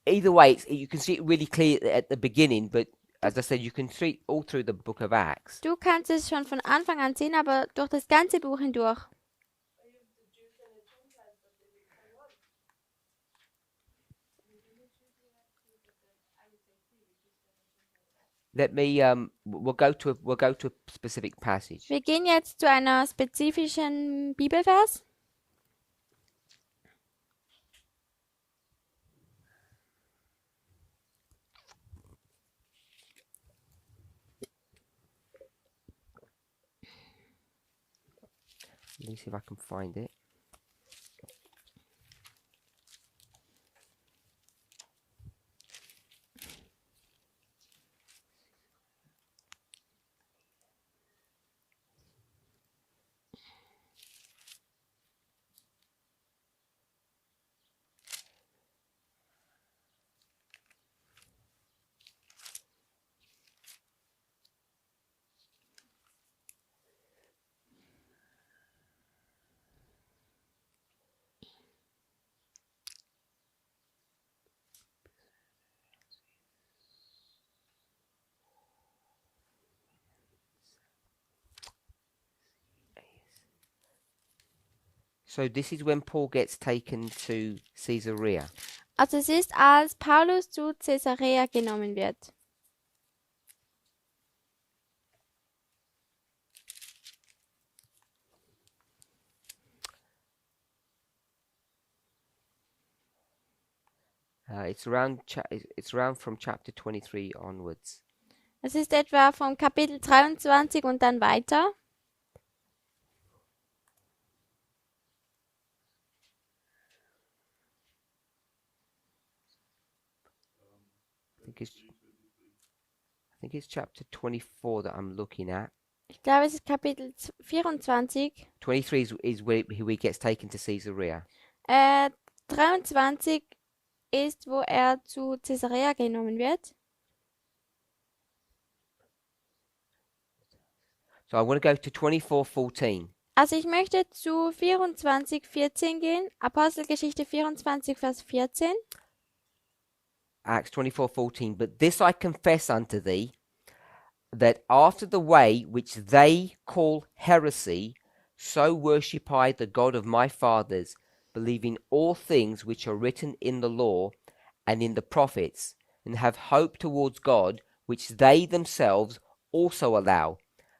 Either way, you can see it really clear at the beginning, but as I said, you can see it all through the book of Acts. Du kannst es schon von Anfang an sehen, aber durch das ganze Buch hindurch. Let me we'll go to a specific passage. Wir gehen jetzt zu einer spezifischen Bibelvers. Let me see if I can find it. So this is when Paul gets taken to Caesarea. Also es ist, als Paulus zu Caesarea genommen wird. It's around from chapter 23 onwards. Es ist etwa vom Kapitel 23 und dann weiter. I think it's chapter 24 that I'm looking at. Ich glaube, es ist Kapitel 24. 23 is where he gets taken to Caesarea. 23 ist, wo er zu Caesarea genommen wird. So I want to go to 24:14. Also ich möchte zu 24,14 gehen. Apostelgeschichte 24, Vers 14. Acts 24:14. But this I confess unto thee, that after the way which they call heresy, so worship I the God of my fathers, believing all things which are written in the law and in the prophets, and have hope towards God, which they themselves also allow,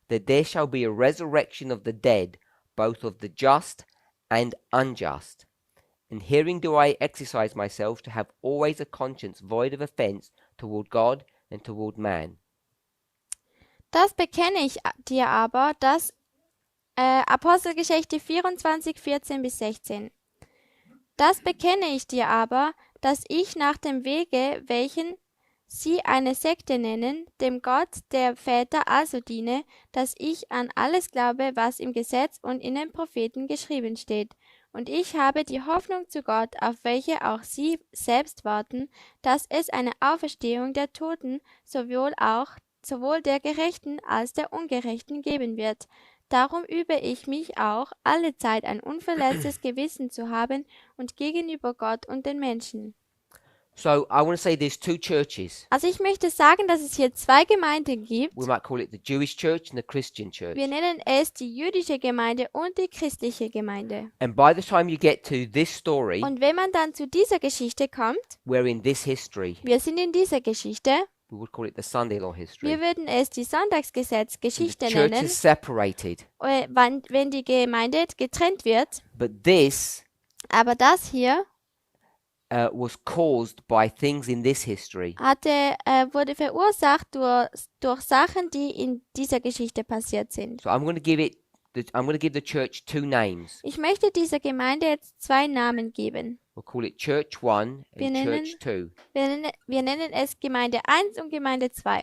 that there shall be a resurrection of the dead, both of the just and unjust. And herein do I exercise myself to have always a conscience void of offense toward God and toward man. Das bekenne ich dir aber, dass Apostelgeschichte 24, 14 bis 16. Das bekenne ich dir aber, dass ich nach dem Wege, welchen sie eine Sekte nennen, dem Gott der Väter also diene, dass ich an alles glaube, was im Gesetz und in den Propheten geschrieben steht. Und ich habe die Hoffnung zu Gott, auf welche auch sie selbst warten, dass es eine Auferstehung der Toten sowohl der Gerechten als der Ungerechten geben wird. Darum übe ich mich auch, alle Zeit ein unverletztes Gewissen zu haben und gegenüber Gott und den Menschen. So I want to say there's two churches. Also ich möchte sagen, dass es hier zwei Gemeinden gibt. We might call it the Jewish church and the Christian church. Wir nennen es die jüdische Gemeinde und die christliche Gemeinde. And by the time you get to this story, Und wenn man dann zu dieser Geschichte kommt, we're in this history. wir sind in dieser Geschichte, We would call it the Sunday law history. wir würden es die The Sonntagsgesetz-Geschichte church nennen, is separated. wenn die Gemeinde getrennt wird. But this Aber das hier was caused by things in this history. Wurde verursacht durch Sachen, die in dieser Geschichte passiert sind. So I'm going to give the church two names. Ich möchte dieser Gemeinde jetzt zwei Namen geben. We'll call it Church 1 Wir and nennen- Church 2. Wir nennen es Gemeinde 1 und Gemeinde 2.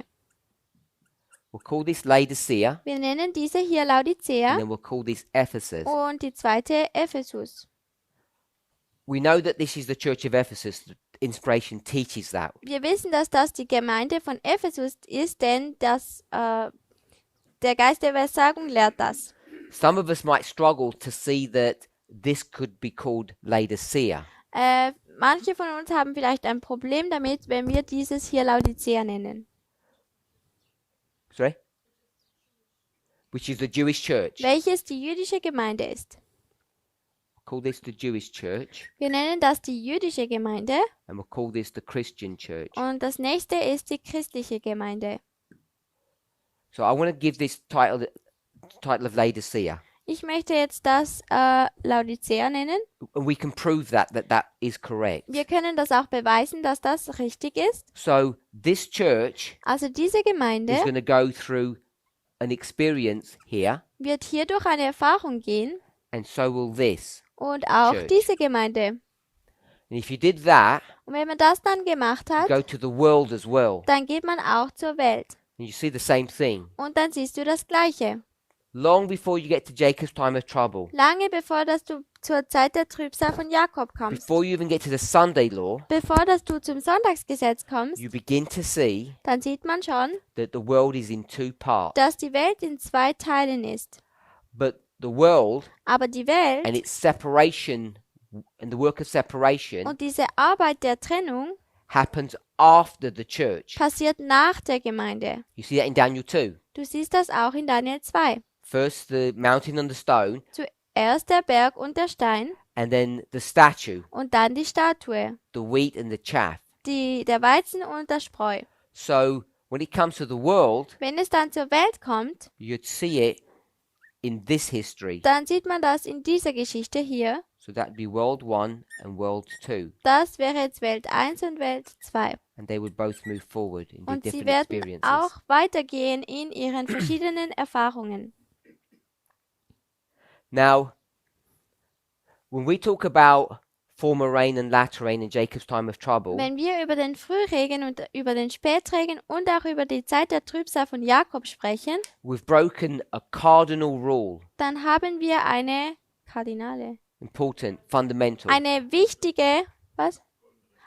We'll call this Laodicea, Wir nennen diese hier and Laodicea then we'll call this Ephesus. und die zweite Ephesus. We know that this is the church of Ephesus. The inspiration teaches that. Wir wissen, dass das die Gemeinde von Ephesus ist, denn der Geist der Weissagung lehrt das. Some of us might struggle to see that this could be called Laodicea. Manche von uns haben vielleicht ein Problem damit, wenn wir dieses hier Laodicea nennen. Sorry? Which is the Jewish church. Welches die jüdische Gemeinde ist. Call this the Jewish church, Wir nennen das die jüdische Gemeinde and we'll call this the Christian church. und das nächste ist die christliche Gemeinde. So I want to give this title of Laodicea. Ich möchte jetzt das Laodicea nennen. And we can prove that is correct. Wir können das auch beweisen, dass das richtig ist. So this church Also diese Gemeinde is going to go through an experience here, wird hier durch eine Erfahrung gehen and so will this. und auch Church. diese Gemeinde. And if you did that, Und wenn man das dann gemacht you hat, go to the world as well. dann geht man auch zur Welt. And you see the same thing. Und dann siehst du das Gleiche. Long before you get to Jacob's time of trouble, Lange bevor dass du zur Zeit der Trübsal von Jakob kommst. before you even get to the Sunday law, Bevor dass du zum Sonntagsgesetz kommst, you begin to see dann sieht man schon, that the world is in two parts. dass die Welt in zwei Teilen ist. But the world Aber die Welt and its separation and the work of separation und diese Arbeit der Trennung happens after the church. passiert nach der Gemeinde. You see that in Daniel 2. Du siehst das auch in Daniel 2. First the mountain and the stone, Zuerst der Berg und der Stein and then the statue, und dann die Statue, the wheat and the chaff. der Weizen und der Spreu. So when it comes to the world, Wenn es dann zur Welt kommt, you'd see it in this history. dann sieht man das in dieser Geschichte hier. So that'd be World 1 and World 2. Das wäre jetzt Welt 1 und Welt 2. And they would both move forward in Und sie different werden experiences. auch weitergehen in ihren verschiedenen Erfahrungen. Now, when we talk about former rain and latter rain in Jacob's time of trouble, Wenn wir über den Frühregen und über den Spätregen und auch über die Zeit der Trübsal von Jakob sprechen, we've broken a cardinal rule, dann haben wir eine kardinale, important, fundamental. eine wichtige, was?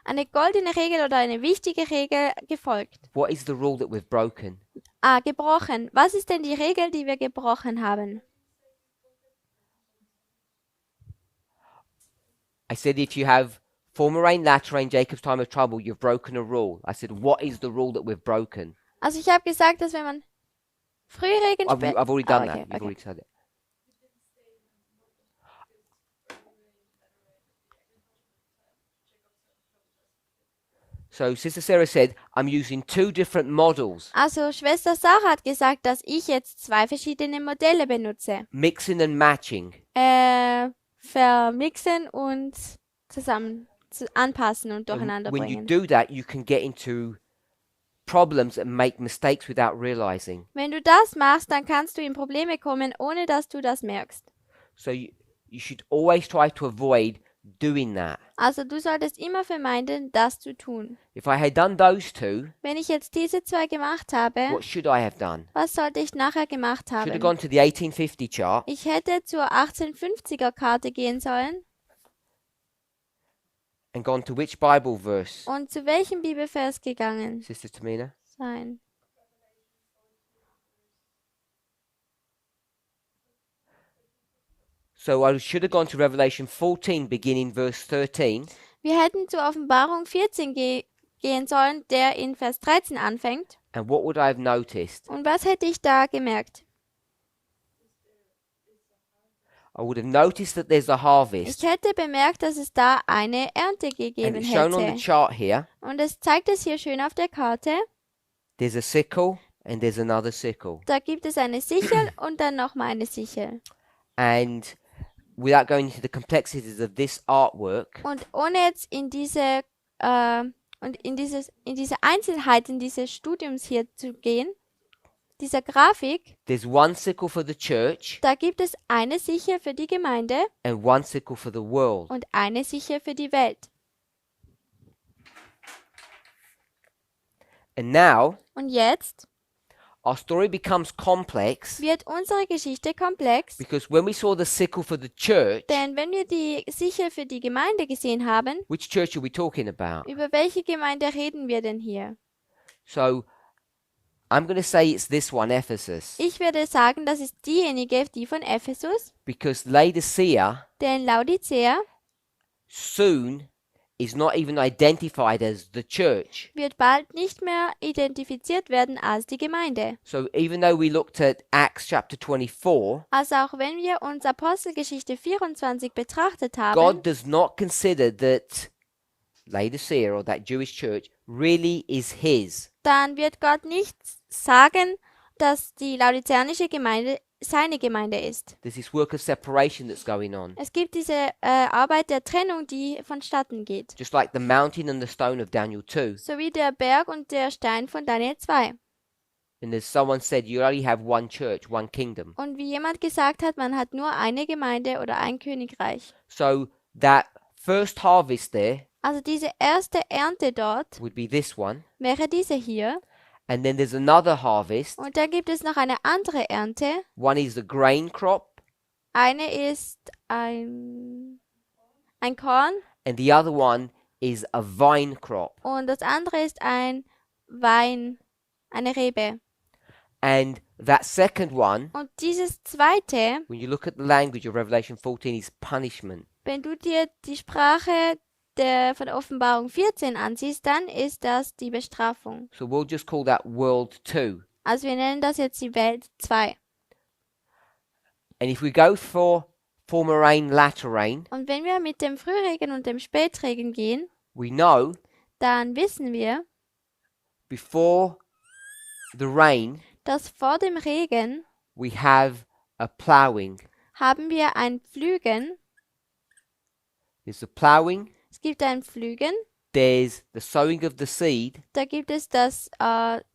Eine goldene Regel oder eine wichtige Regel gefolgt. What is the rule that we've broken? Gebrochen. Was ist denn die Regel, die wir gebrochen haben? I said if you have former rain, latter rain, Jacob's time of trouble, you've broken a rule. I said, what is the rule that we've broken? Also ich habe gesagt, dass wenn man Frühregen, I've already done okay, that. You've okay. already said it. So Sister Sarah said, I'm using two different models, Also Schwester Sarah hat gesagt, dass ich jetzt zwei verschiedene Modelle benutze. mixing and matching. Vermixen und anpassen und And durcheinander when you bringen. do that, you can get into problems and make mistakes without realizing. Wenn du das machst, dann kannst du in Probleme kommen, ohne dass du das merkst. So you should always try to avoid doing that. Also du solltest immer vermeiden, das zu tun. If I had done those two, Wenn ich jetzt diese zwei gemacht habe, what should I have done? was sollte ich nachher gemacht Should have haben? gone to the 1850 chart Ich hätte zur 1850er Karte gehen sollen. and gone to which Bible verse, Und zu welchem Bibelvers gegangen Sister Tamina? sein? So I should have gone to Revelation 14, beginning verse 13, Wir hätten zur Offenbarung 14 gehen sollen, der in Vers 13 anfängt. and what would I have noticed? Und was hätte ich da gemerkt? I would have noticed that there's a harvest, Ich hätte bemerkt, dass es da eine Ernte and gegeben it's shown on the hätte. chart here. Und es zeigt es hier schön auf der Karte. There's a sickle and there's another sickle, Da gibt es eine Sichel und dann nochmal eine Sichel. and without going into the complexities of this artwork, Und ohne jetzt in diese Einzelheiten dieses Studiums hier zu gehen, dieser Grafik, there's one sickle for the church da gibt es eine Sichel für die Gemeinde and one sickle for the world. und eine Sichel für die Welt. And now Und jetzt our story becomes complex wird unsere Geschichte komplex, because when we saw the sickle for the church, denn wenn wir die Sichel für die Gemeinde gesehen haben, which church are we talking about? über welche Gemeinde reden wir denn hier? So I'm going to say it's this one, Ephesus, Ich würde sagen, das ist diejenige, die von Ephesus, because Laodicea denn Laodicea soon is not even identified as the church. wird bald nicht mehr identifiziert werden als die Gemeinde. So even though we looked at Acts chapter 24, Also auch wenn wir uns Apostelgeschichte 24 betrachtet haben, God does not consider that Laodicea or that Jewish church really is his. dann wird Gott nicht sagen, dass die laodiceanische Gemeinde seine Gemeinde ist. There's this work of separation that's going on. Es gibt diese Arbeit der Trennung, die vonstatten geht. Just like the mountain and the stone of Daniel 2. So wie der Berg und der Stein von Daniel 2. And as someone said, you only have one church, one kingdom. Und wie jemand gesagt hat, man hat nur eine Gemeinde oder ein Königreich. So that first harvest there Also diese erste Ernte dort would be this one. wäre diese hier. And then there's another harvest. Und dann gibt es noch eine andere Ernte. One is the grain crop. Eine ist ein Korn And the other one is a vine crop. und das andere ist ein Wein, eine Rebe. And that second one, Und dieses zweite, when you look at the language of Revelation 14, is punishment. wenn du dir die Sprache von der Offenbarung 14 ansiehst, dann ist das die Bestrafung. So we'll just call that world 2. Also wir nennen das jetzt die Welt 2. And if we go for former rain, latter rain, Und wenn wir mit dem Frühregen und dem Spätregen gehen, we know dann wissen wir, before the rain, dass vor dem Regen we have a ploughing. haben wir ein Pflügen. There's the ploughing, Es gibt ein Pflügen, there's the sowing of the seed, da gibt es das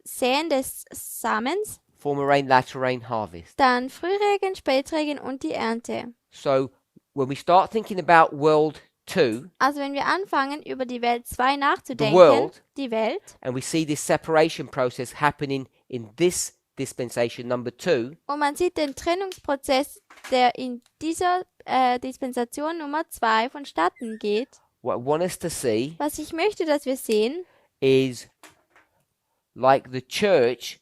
Säen des Samens, former rain, latter rain, harvest. dann Frühregen, Spätregen und die Ernte. So when we start thinking about world 2, Also wenn wir anfangen, über die Welt 2 The nachzudenken, world. die Welt, and we see this separation process happening in this dispensation number 2, und man sieht den Trennungsprozess, der in dieser Dispensation Nummer 2 vonstatten geht. what I want us to see Was ich möchte, dass wir sehen, is like the church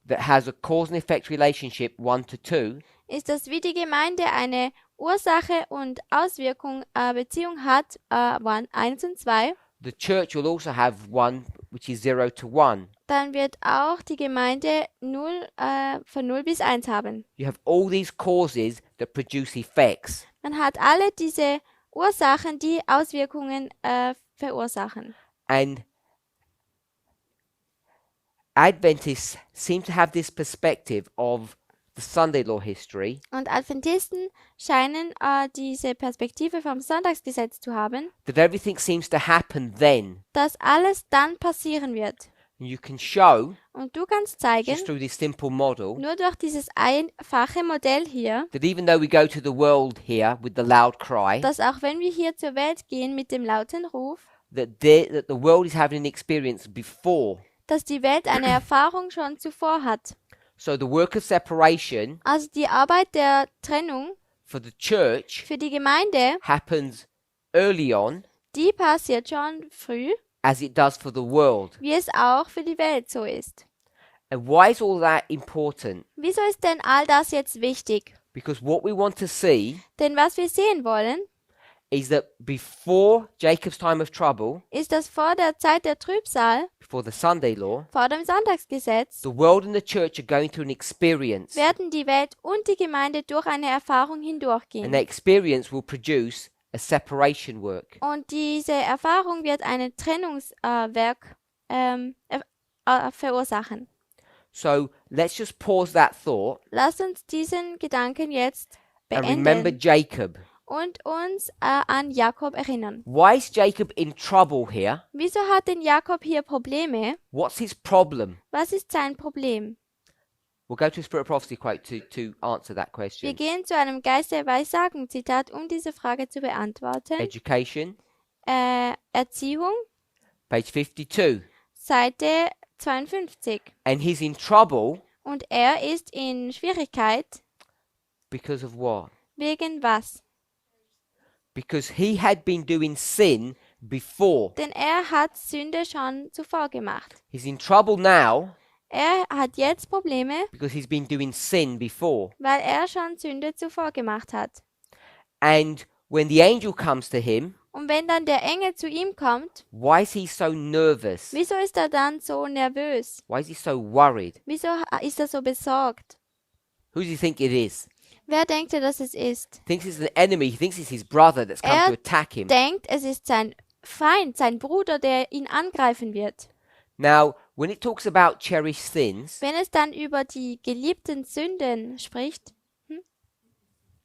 that has a cause and effect relationship 1 to 2, ist, dass wie die Gemeinde eine Ursache und Auswirkung Beziehung hat, 1 und 2, the church will also have one which is 0 to 1. dann wird auch die Gemeinde von 0 bis 1 haben. You have all these causes that produce effects. Man hat alle diese Ursachen, die Auswirkungen verursachen. And Adventists seem to have this perspective of the Sunday law history, Und Adventisten scheinen diese Perspektive vom Sonntagsgesetz zu haben, that everything seems to happen then. dass alles dann passieren wird. And you can show, Und du kannst zeigen, just through this simple model, nur durch dieses einfache Modell hier, that even though we go to the world here with the loud cry, dass auch wenn wir hier zur Welt gehen mit dem lauten Ruf, that the world is having an experience before. dass die Welt eine Erfahrung schon zuvor hat. So the work of separation Also die Arbeit der Trennung for the church für die Gemeinde, happens early on, die passiert schon früh, as it does for the world. wie es auch für die Welt so ist. And why is all that important? Wieso ist denn all das jetzt wichtig? Because what we want to see Denn was wir sehen wollen, is that before Jacob's time of trouble, ist, dass vor der Zeit der Trübsal, before the Sunday law, vor dem Sonntagsgesetz, the world and the church are going through an experience. werden die Welt und die Gemeinde durch eine Erfahrung And hindurchgehen. that experience will produce a separation work. Und diese Erfahrung wird ein Trennungswerk verursachen. So let's just pause that thought Lasst uns diesen Gedanken jetzt and remember beenden Jacob. und uns an Jakob erinnern. Why is Jacob in trouble here? Wieso hat denn Jakob hier Probleme? What's his problem? Was ist sein Problem? We'll go to a Spirit of Prophecy quote to answer that Wir question. gehen zu einem Geist der Weissagung, Zitat, um diese Frage zu beantworten. Education, Erziehung, page 52. Seite 52. And he's in trouble Und er ist in Schwierigkeit. because of what? Wegen was? Because he had been doing sin before. Denn er hat Sünde schon zuvor gemacht. He's in trouble now Er hat jetzt Probleme, because he's been doing sin before. weil er schon Sünde zuvor gemacht hat. And when the angel comes to him, Und wenn dann der Engel zu ihm kommt, why is he so nervous? wieso ist er dann so nervös? Why is he so worried? Wieso ist er so besorgt? Who does he think it is? Wer denkt er, dass es ist? Thinks it's an enemy. He thinks it's his brother that's come to attack him. Denkt, es ist sein Feind, sein Bruder, der ihn angreifen wird. Now, when it talks about cherished sins, Wenn es dann über die geliebten Sünden spricht,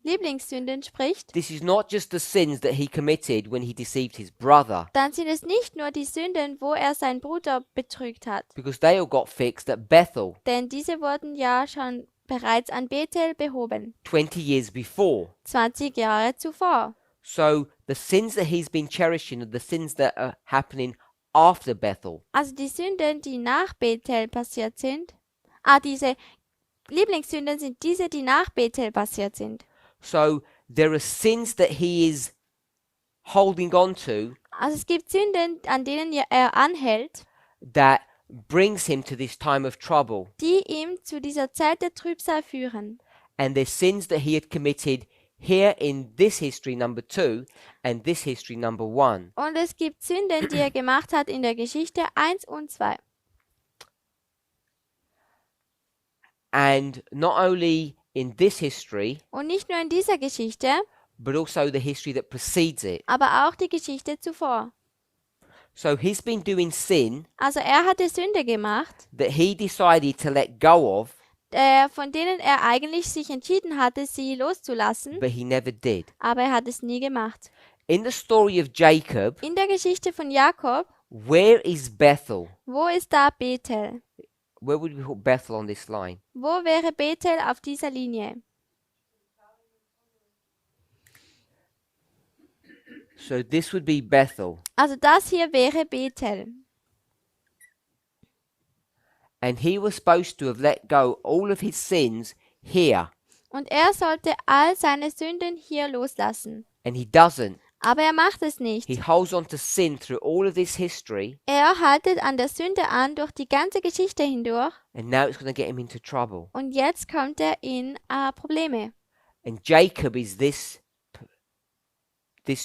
Lieblingssünden spricht, this is not just the sins that he committed when he deceived his brother, dann sind es nicht nur die Sünden, wo er seinen Bruder betrügt hat. because they all got fixed at Bethel Denn diese wurden ja schon bereits an Bethel behoben, 20 years before. 20 Jahre zuvor. So the sins that he's been cherishing are the sins that are happening after Bethel. Also die Sünden, die nach Bethel passiert sind, diese Lieblingssünden sind diese, die nach Bethel passiert sind. So there are sins that he is holding on to Also es gibt Sünden, an denen er anhält, that brings him to this time of trouble. die ihm zu dieser Zeit der Trübsal führen. And there's sins that he had committed here in this history number 2 and this history number 1. Und es gibt Sünden, die er gemacht hat in der Geschichte 1 und 2. And not only in this history, Und nicht nur in dieser Geschichte, but also the history that precedes it. aber auch die Geschichte zuvor. So he's been doing sin Also er hatte Sünde gemacht, that he decided to let go of, von denen er eigentlich sich entschieden hatte, sie loszulassen, but he never did. aber er hat es nie gemacht. In the story of Jacob, In der Geschichte von Jakob, where is Bethel? wo ist da Bethel? Where would we put Bethel on this line? Wo wäre Bethel auf dieser Linie? So this would be Bethel. Also das hier wäre Bethel. And he was supposed to have let go all of his sins here. Und er sollte all seine Sünden hier loslassen. And he doesn't. Aber er macht es nicht. He holds on to sin through all of this history. Er haltet an der Sünde an durch die ganze Geschichte hindurch. And now it's going to get him into trouble. Und jetzt kommt er in Probleme. And Jacob is this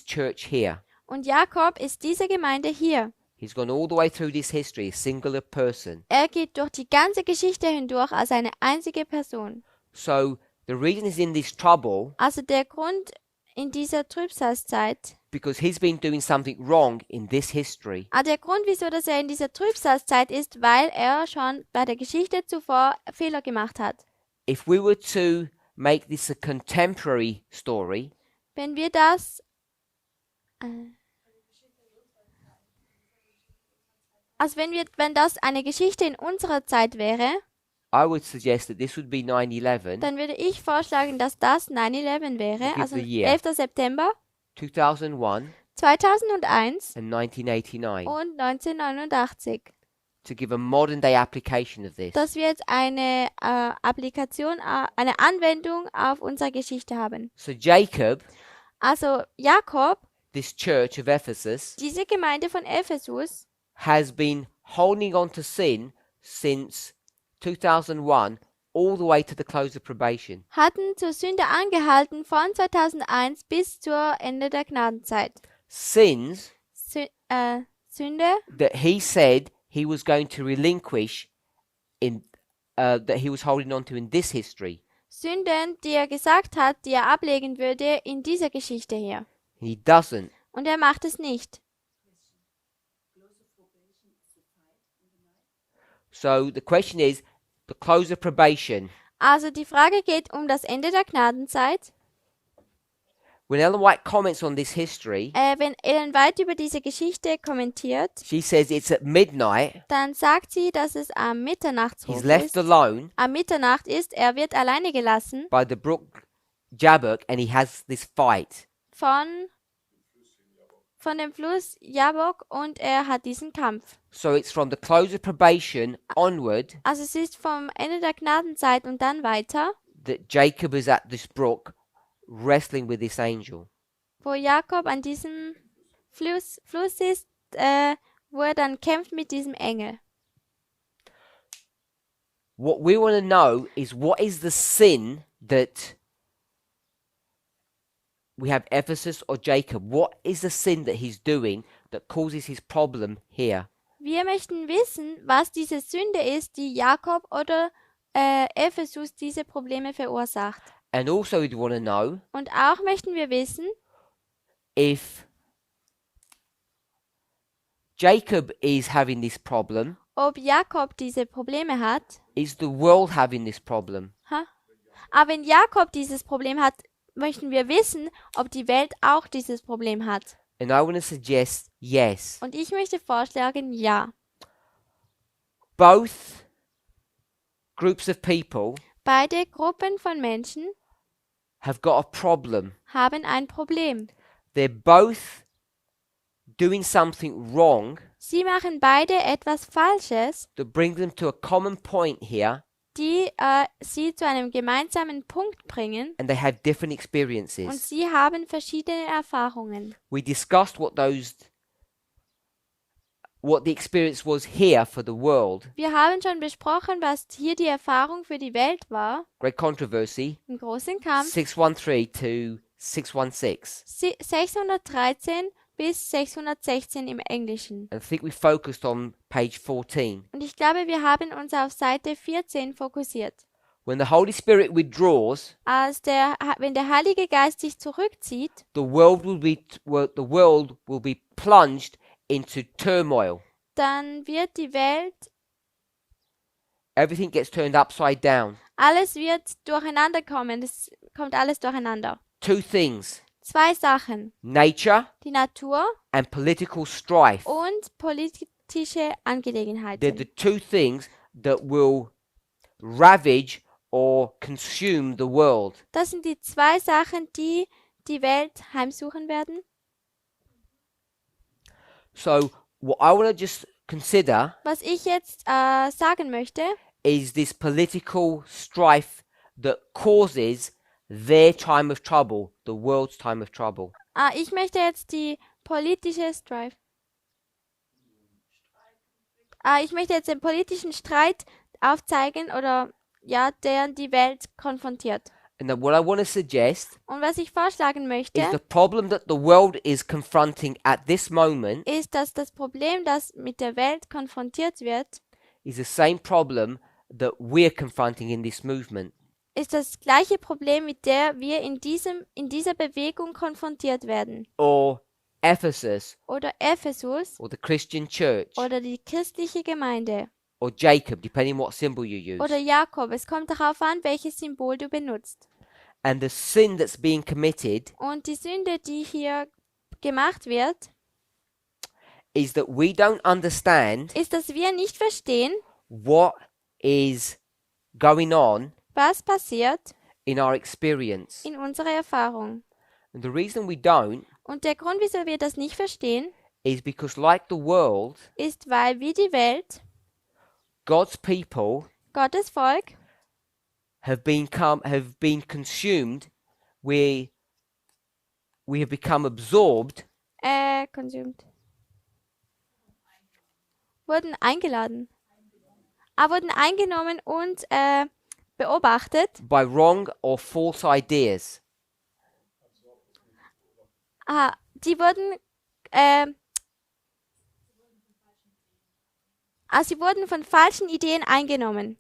church here. Und Jakob ist diese Gemeinde hier. He's gone all the way through this history, a singular person. Er geht durch die ganze Geschichte hindurch als eine einzige Person. So the reason he's in this trouble, Also der Grund in dieser Trübsalzeit, because he's been doing something wrong in this history. der Grund, wieso dass er in dieser Trübsalzeit ist, weil er schon bei der Geschichte zuvor Fehler gemacht hat. If we were to make this a contemporary story, Wenn wir das wenn das eine Geschichte in unserer Zeit wäre, I would suggest that this would be 9/11, dann würde ich vorschlagen, dass das 9/11 wäre, Give also the year. 11. September 2001 2001 and 1989, und 1989. to give a modern day application of this. Dass wir jetzt eine Applikation, eine Anwendung auf unsere Geschichte haben. So Jacob, Also Jakob, this church of Ephesus, diese Gemeinde von Ephesus, has been holding on to sin since 2001 all the way to the close of probation. hatten zur Sünde angehalten von 2001 bis zur Ende der Gnadenzeit. Sins Sünde, that he said he was going to relinquish in that he was holding on to in this history. Sünden, die er gesagt hat, die er ablegen würde in dieser Geschichte hier. He doesn't. Und er macht es nicht. So the question is, the close of probation, Also die Frage geht um das Ende der Gnadenzeit. When Ellen White comments on this history, wenn Ellen White über diese Geschichte kommentiert, she says it's at midnight, dann sagt sie, dass es am he's Mitternachtshof left ist. alone Am Mitternacht ist, er wird alleine gelassen by the brook Jabbok, and he has this fight. von dem Fluss Jabbok und er hat diesen Kampf. So it's from the close of probation onward Also es ist vom Ende der Gnadenzeit und dann weiter, that Jacob is at this brook wrestling with this angel. wo Jakob an diesem Fluss ist, wo er dann kämpft mit diesem Engel. What we want to know is, what is the sin that we have Ephesus or Jacob? What is the sin that he's doing that causes his problem here? Wir möchten wissen, was diese Sünde ist, die Jakob oder Ephesus diese Probleme verursacht. And also we want to know Und auch möchten wir wissen, if Jacob is having this problem, ob Jakob diese Probleme hat. is the world having this problem? Aber wenn Jakob dieses Problem hat, möchten wir wissen, ob die Welt auch dieses Problem hat. And I want to suggest yes. Und ich möchte vorschlagen, ja. Both groups of people Beide Gruppen von Menschen have got a problem. haben ein Problem. They're both doing something wrong Sie machen beide etwas Falsches, that brings them to a common point here, die sie zu einem gemeinsamen Punkt bringen, and they have different und experiences. sie haben verschiedene Erfahrungen. We discussed what the experience was here for the world. Wir haben schon besprochen, was hier die Erfahrung für die Welt war, Great controversy. im großen Kampf, 613 to 616. 613 bis 616 im Englischen. And I think we focused on page 14. Und ich glaube, wir haben uns auf Seite 14 fokussiert. When the Holy Spirit withdraws, Wenn der Heilige Geist sich zurückzieht, the world will be plunged into turmoil. dann wird die Welt, Everything gets turned upside down. alles wird durcheinander kommen. Es kommt alles durcheinander. Two things: 2 Sachen. nature Die Natur and political strife. und politische They're Angelegenheiten. the two things that will ravage or consume the world. Das sind die 2 Sachen, die die Welt heimsuchen werden. So what I want to just consider Was ich jetzt sagen möchte, is this political strife that causes their time of trouble, the world's time of trouble. ich möchte jetzt die politische Strife. Ich möchte jetzt den politischen Streit aufzeigen oder ja, der die Welt konfrontiert. And then what I want to suggest Und was ich vorschlagen möchte, is the problem that the world is confronting at this moment ist, dass das Problem, das mit der Welt konfrontiert wird, is the same problem that we're confronting in this movement. ist das gleiche Problem, mit der wir in dieser Bewegung konfrontiert werden. Or Ephesus, Oder Ephesus or the Christian church, oder die christliche Gemeinde or Jacob, depending on what symbol you use. oder Jakob. Es kommt darauf an, welches Symbol du benutzt. And the sin that's being committed Und die Sünde, die hier gemacht wird, is that we don't understand ist, dass wir nicht verstehen, what is going on was passiert in our experience. in unserer Erfahrung. And the reason we don't Und der Grund, wieso wir das nicht verstehen, is because, like the world, ist, weil wie die Welt, God's people Gottes Volk, have been consumed. We have become absorbed consumed, wurden eingeladen, wurden eingenommen und beobachtet. by wrong or false ideas. Die wurden, sie wurden von falschen Ideen eingenommen.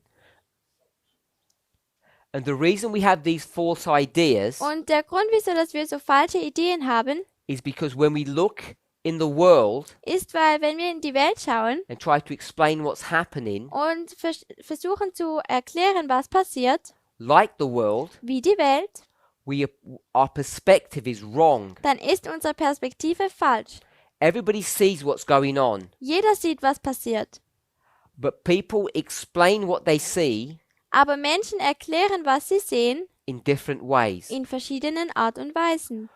And the reason we have these false ideas Und der Grund, wieso dass wir so falsche Ideen haben, is because when we look in the world ist, weil wenn wir in die Welt schauen and try to explain what's happening, und versuchen zu erklären, was passiert, like the world, wie die Welt, our perspective is wrong. dann ist unsere Perspektive falsch. Everybody sees what's going on, Jeder sieht, was passiert. but people explain what they see Aber Menschen erklären, was sie sehen, in different ways. in verschiedenen Art und Weisen.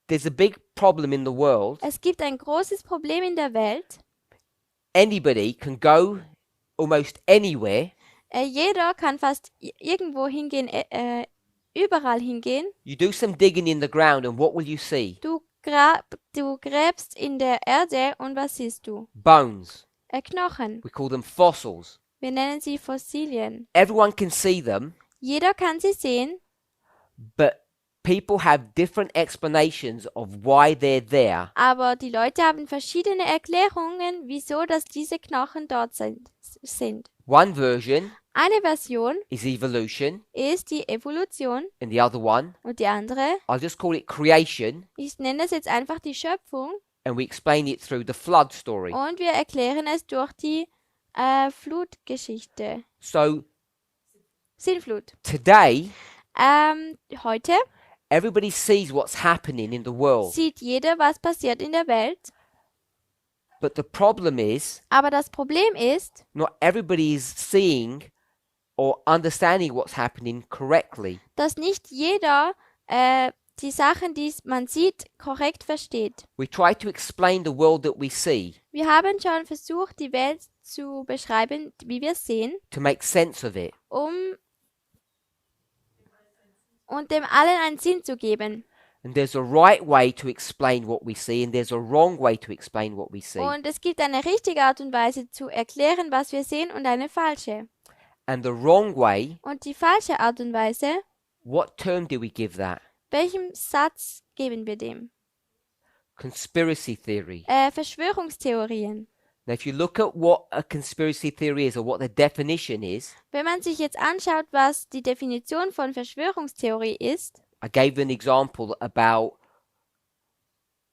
There's a big problem in the world. Es gibt ein großes Problem in der Welt. Anybody can go almost anywhere. Jeder kann fast irgendwo hingehen, überall hingehen. You do some digging in the ground, and what will you see? Du gräbst in der Erde und was siehst du? Bones. Knochen. We call them fossils. Wir nennen sie Fossilien. Everyone can see them, Jeder kann sie sehen, but people have different explanations of why they're there. aber die Leute haben verschiedene Erklärungen, wieso dass diese Knochen dort sind. One version Eine Version is evolution, ist die Evolution and the other one, und die andere, I'll just call it creation, ich nenne es jetzt einfach die Schöpfung and we explain it through the flood story. und wir erklären es durch die Flutgeschichte. So Sintflut. today, Heute everybody sees what's happening in the world, sieht jeder, was passiert in der Welt, but the problem is aber das Problem ist, not everybody is seeing or understanding what's happening correctly. dass nicht jeder die Sachen, die man sieht, korrekt versteht. We try to explain the world that we see Wir haben schon versucht, die Welt zu beschreiben, wie wir es sehen, to make sense of it. und dem allen einen Sinn zu geben. And there's a right way to explain what we see, and there's a wrong way to explain what we see. Und es gibt eine richtige Art und Weise zu erklären, was wir sehen, und eine falsche. And the wrong way, Und die falsche Art und Weise, what term do we give that? welchem Satz geben wir dem? Conspiracy theory. Verschwörungstheorien. Now, if you look at what a conspiracy theory is or what the definition is, Wenn man sich jetzt anschaut, was die Definition von Verschwörungstheorie ist, I gave an example about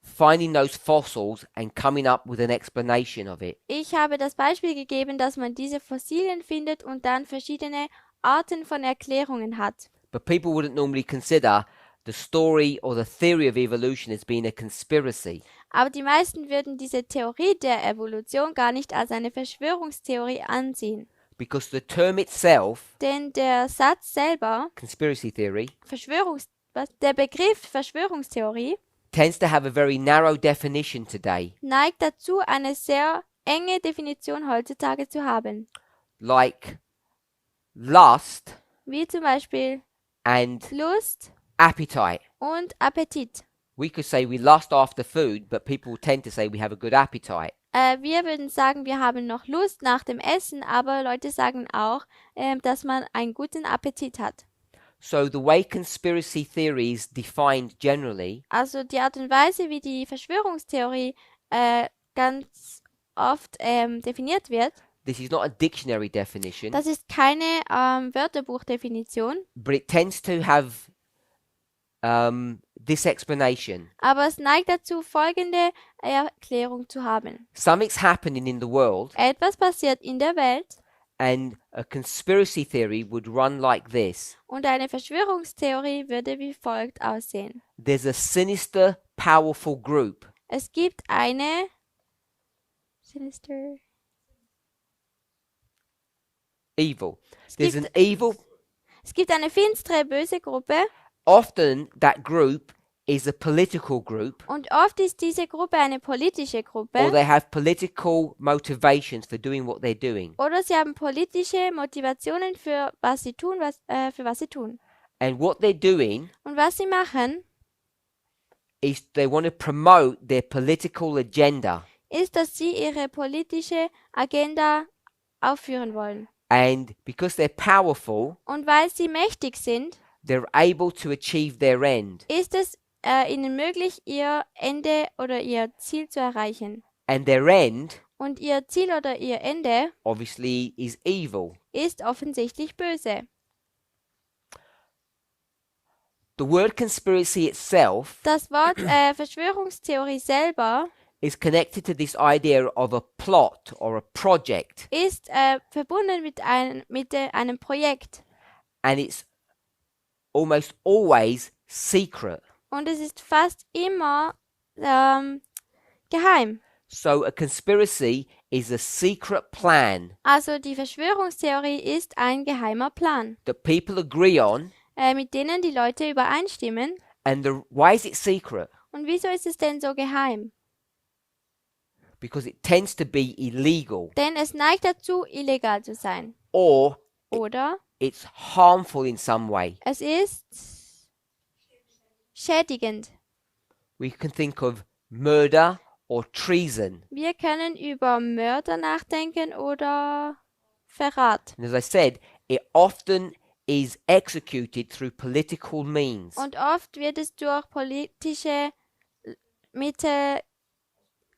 finding those fossils and coming up with an explanation of it. ich habe das Beispiel gegeben, dass man diese Fossilien findet und dann verschiedene Arten von Erklärungen hat. But people wouldn't normally consider the story or the theory of evolution as being a conspiracy. Aber die meisten würden diese Theorie der Evolution gar nicht als eine Verschwörungstheorie ansehen. Because the term itself, Denn der Satz selber, conspiracy theory, der Begriff Verschwörungstheorie, tends to have a very narrow definition today. neigt dazu, eine sehr enge Definition heutzutage zu haben. Like lust Wie zum Beispiel and Lust appetite. und Appetit. We could say we lust after food, but people tend to say we have a good appetite. Wir würden sagen, wir haben noch Lust nach dem Essen, aber Leute sagen auch, dass man einen guten Appetit hat. So the way conspiracy theory is defined generally Also die Art und Weise, wie die Verschwörungstheorie ganz oft definiert wird, this is not a dictionary definition, das ist keine Wörterbuchdefinition, but it tends to have this explanation. aber es neigt dazu, folgende Erklärung zu haben. Something's happening in the world, Etwas passiert in der Welt and a conspiracy theory would run like this. und eine Verschwörungstheorie würde wie folgt aussehen. There's a sinister, powerful group. Es gibt eine Sinister. Evil. There's an evil. Es gibt eine finstere, böse Gruppe Often that group is a political group, und oft ist diese Gruppe eine politische or Gruppe they have political motivations for doing what they're doing. oder sie haben politische Motivationen für was sie tun, für was sie tun. And what they're doing Und was sie machen, is they want to promote their political agenda. ist, dass sie ihre politische Agenda aufführen wollen. And because they're powerful, Und weil sie mächtig sind, they're able to achieve their end. ist es ihnen möglich, ihr Ende oder ihr Ziel zu erreichen. And their end, Und ihr Ziel oder ihr Ende obviously, is evil. ist offensichtlich böse. The word conspiracy itself Das Wort Verschwörungstheorie selber is connected to this idea of a plot or a project. ist verbunden mit einem Projekt. And it's almost always secret. Und es ist fast immer geheim. So a conspiracy is a secret plan Also die Verschwörungstheorie ist ein geheimer Plan, that people agree on. mit denen die Leute übereinstimmen. And why is it secret? Und wieso ist es denn so geheim? Because it tends to be illegal, Denn es neigt dazu, illegal zu sein. or Oder it's harmful in some way. es ist schädigend. We can think of murder or treason. Wir können über Mörder nachdenken oder Verrat. And as I said, it often is executed through political means. Und oft wird es durch politische Mittel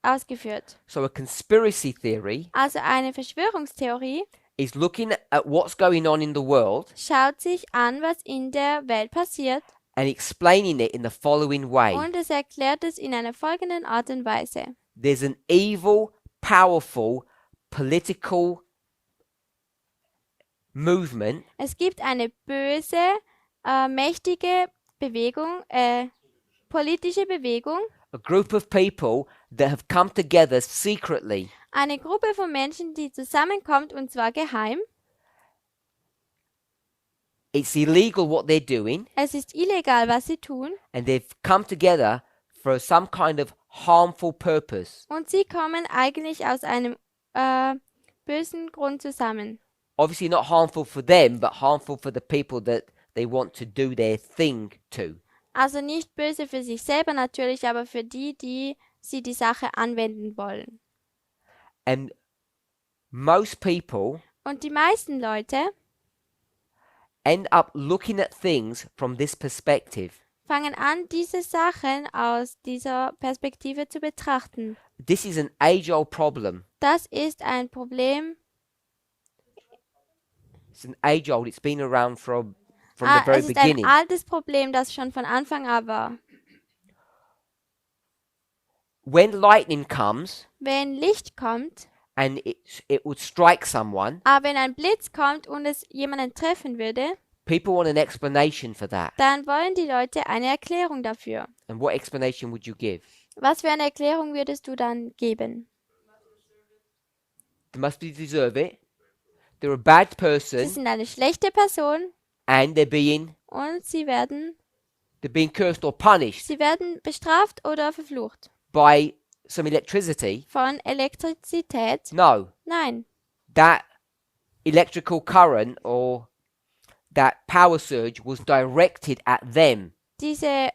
ausgeführt. So a conspiracy theory Also eine Verschwörungstheorie is looking at what's going on in the world schaut sich an, was in der Welt passiert, and explaining it in the following way. und es erklärt es in einer folgenden Art und Weise. There's an evil, powerful, political movement Es gibt eine böse, mächtige Bewegung, politische Bewegung, a group of people that have come together secretly. eine Gruppe von Menschen, die zusammenkommt, und zwar geheim. It's illegal what they're doing, Es ist illegal, was sie tun, and they've come together for some kind of harmful purpose. und sie kommen eigentlich aus einem bösen Grund zusammen. Obviously not harmful for them, but harmful for the people that they want to do their thing to. Also nicht böse für sich selber natürlich, aber für die, die sie die Sache anwenden wollen. And most people Und die meisten Leute end up looking at things from this perspective. fangen an, diese Sachen aus dieser Perspektive zu betrachten. This is an age-old problem. Das ist ein Problem. It's an age-old. It's been around from the very Es ist ein beginning. altes Problem, das schon von Anfang an war. When lightning comes Wenn Licht kommt, and it would strike someone, aber wenn ein Blitz kommt und es jemanden treffen würde, people want an explanation for that. dann wollen die Leute eine Erklärung dafür. And what explanation would you give? Was für eine Erklärung würdest du dann geben? They must deserve it. They're a bad Sie person sind eine schlechte Person and they're being und sie werden cursed or punished bestraft oder verflucht. by some electricity. Von Elektrizität? No, Nein. that electrical current or that power surge was directed at them Diese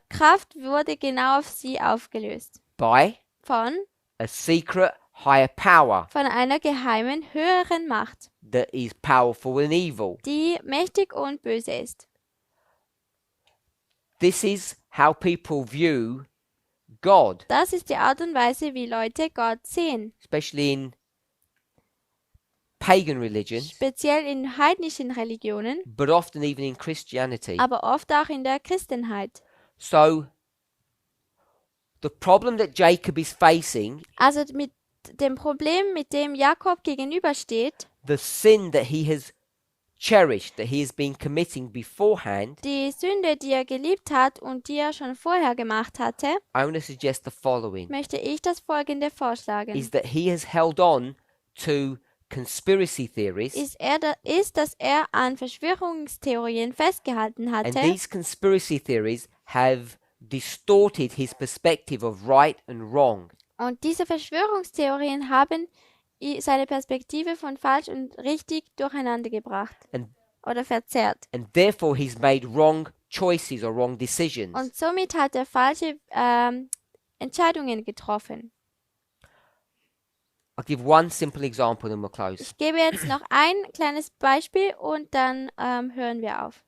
Kraft wurde genau auf sie aufgelöst. by Von a secret higher power einer geheimen, höheren Macht, that is powerful and evil. die mächtig und böse ist. This is how people view God, Das ist die Art und Weise, wie Leute Gott sehen. especially in pagan religions, Speziell in heidnischen Religionen, but often even in Christianity. aber oft auch in der Christenheit. So, the problem that Jacob is facing, Also mit dem Problem, mit dem Jakob gegenübersteht, the sin that he has cherished, that he has been committing beforehand, die Sünde, die er geliebt hat und die er schon vorher gemacht hatte, I want to suggest the following, möchte ich das Folgende vorschlagen. is that he has held on to conspiracy theories, Ist, dass er an Verschwörungstheorien festgehalten and hatte, these conspiracy theories have distorted his perspective of right and wrong. und diese Verschwörungstheorien haben seine Perspektive von falsch und richtig durcheinander gebracht And, oder verzerrt. and therefore he's made wrong choices or wrong decisions. Und somit hat er falsche Entscheidungen getroffen. I'll give one simple example and we'll close. Ich gebe jetzt noch ein kleines Beispiel und dann hören wir auf.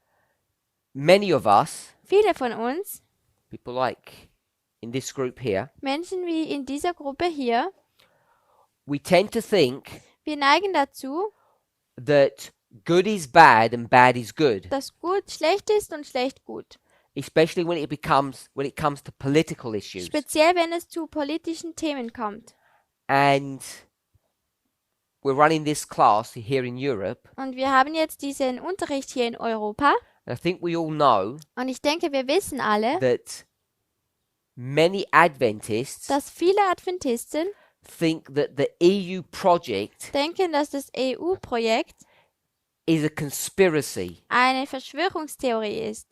Many of us, Viele von uns, people like in this group here, Menschen wie in dieser Gruppe hier, we tend to think wir neigen dazu, that good is bad and bad is good, dass gut schlecht ist und schlecht gut. especially when it comes to political issues. Speziell wenn es zu politischen Themen kommt. And we're running this class here in Europe, Und wir haben jetzt diesen Unterricht hier in Europa And I think we all know Und ich denke, wir wissen alle, that many Adventists dass viele Adventisten think that the EU project denken, dass das EU-Projekt is a conspiracy. eine Verschwörungstheorie ist.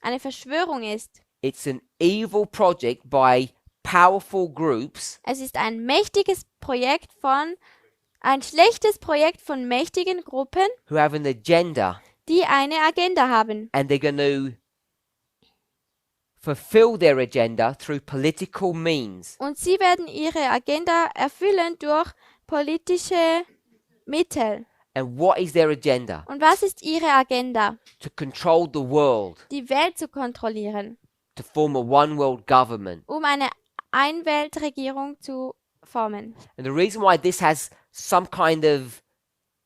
Eine Verschwörung ist. It's an evil project by powerful groups Es ist ein schlechtes Projekt von mächtigen Gruppen, who have an agenda, die eine Agenda haben. and they're going to fulfill their agenda through political means. Und sie werden ihre Agenda erfüllen durch politische Mittel. And what is their agenda? Und was ist ihre Agenda? To control the world, Die Welt zu kontrollieren, to form a one world government. um eine Einweltregierung zu formen. And the reason why this has some kind of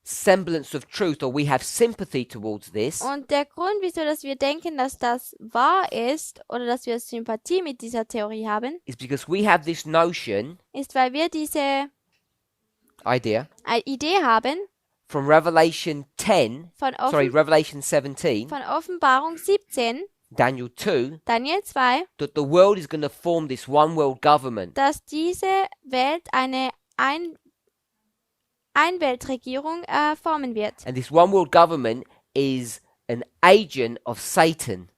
semblance of truth, or we have sympathy towards this, Und der Grund, wieso dass wir denken, dass das wahr ist oder dass wir Sympathie mit dieser Theorie haben, is because we have this notion, ist, weil wir diese idea, Idee haben from Revelation 10, von, Revelation 17, von Offenbarung 17, Daniel 2, Daniel 2, that the world is going to form this one world government. dass diese Welt eine Einweltregierung formen wird. And this one world government is an agent of Satan.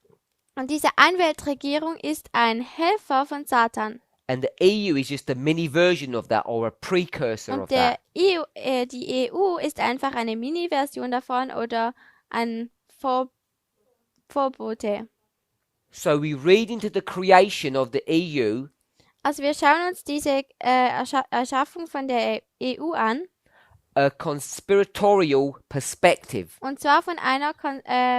Und diese Einweltregierung ist ein Helfer von Satan. And the EU is just a mini version of that, or a precursor of Und that. die EU ist einfach eine Mini-Version davon oder ein Vorbote. So we read into the creation of the EU Also wir schauen uns diese Erschaffung von der EU an, a conspiratorial perspective. und zwar von einer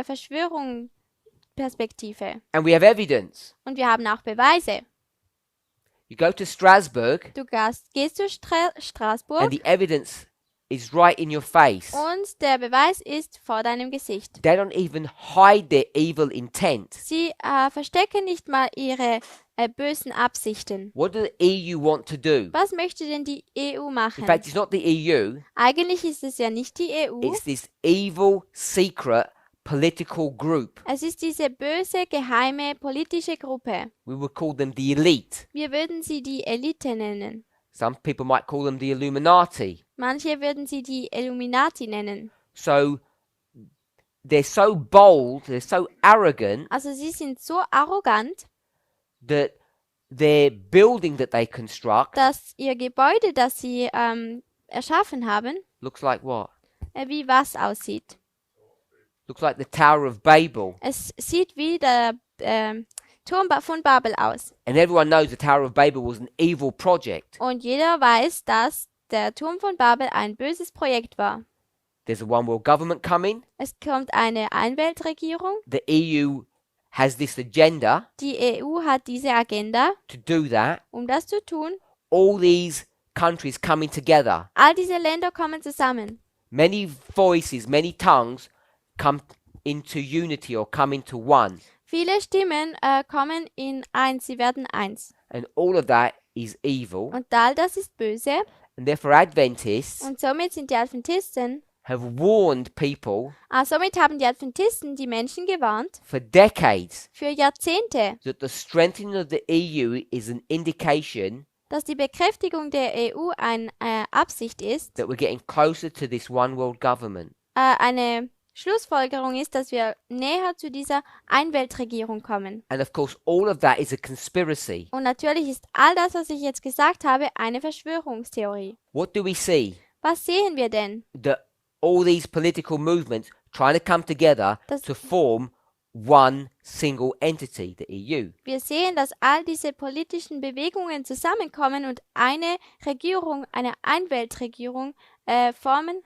Verschwörungsperspektive. And we have evidence. Und wir haben auch Beweise. You go to Strasbourg, Du gehst zu Straßburg and the evidence is right in your face. und der Beweis ist vor deinem Gesicht. They don't even hide their evil intent. Sie verstecken nicht mal ihre bösen Absichten. What does the EU want to do? Was möchte denn die EU In machen? fact, it's not the EU, Eigentlich ist es ja nicht die EU. it's this evil, secret political group. Es ist diese böse, geheime politische Gruppe. We would call them the elite. Wir würden sie die Elite nennen. Some people might call them the Illuminati. Manche würden sie die Illuminati nennen. So they're so bold, they're so arrogant Also sie sind so arrogant, that their building that they construct dass ihr Gebäude, das sie erschaffen haben, looks like what? wie was aussieht. Looks like the Tower of Babel. Es sieht wie der Turm von Babel aus. And everyone knows the Tower of Babel was an evil project. Und jeder weiß, dass der Turm von Babel ein böses Projekt war. There's a one world government coming. Es kommt eine Einweltregierung. The EU has this agenda Die EU hat diese Agenda, to do that. um das zu tun. All these countries coming together. All diese Länder kommen zusammen. Many voices, many tongues come into unity or come into one. Viele Stimmen kommen in eins, sie werden eins. And all of that is evil. Und all das ist böse. And therefore Adventists Und somit sind die Adventisten, have warned people somit haben die Adventisten die Menschen gewarnt, for decades für Jahrzehnte, that the strengthening of the EU is an indication dass die Bekräftigung der EU eine Absicht ist, that we're getting closer to this one world government. eine Schlussfolgerung ist, dass wir näher zu dieser Einweltregierung kommen. And of course, all of that is a conspiracy. Und natürlich ist all das, was ich jetzt gesagt habe, eine Verschwörungstheorie. What do we see? Was sehen wir denn? That all these political movements trying to come together Das- to form one single entity, the EU. Wir sehen, dass all diese politischen Bewegungen zusammenkommen und eine Regierung, eine Einweltregierung formen,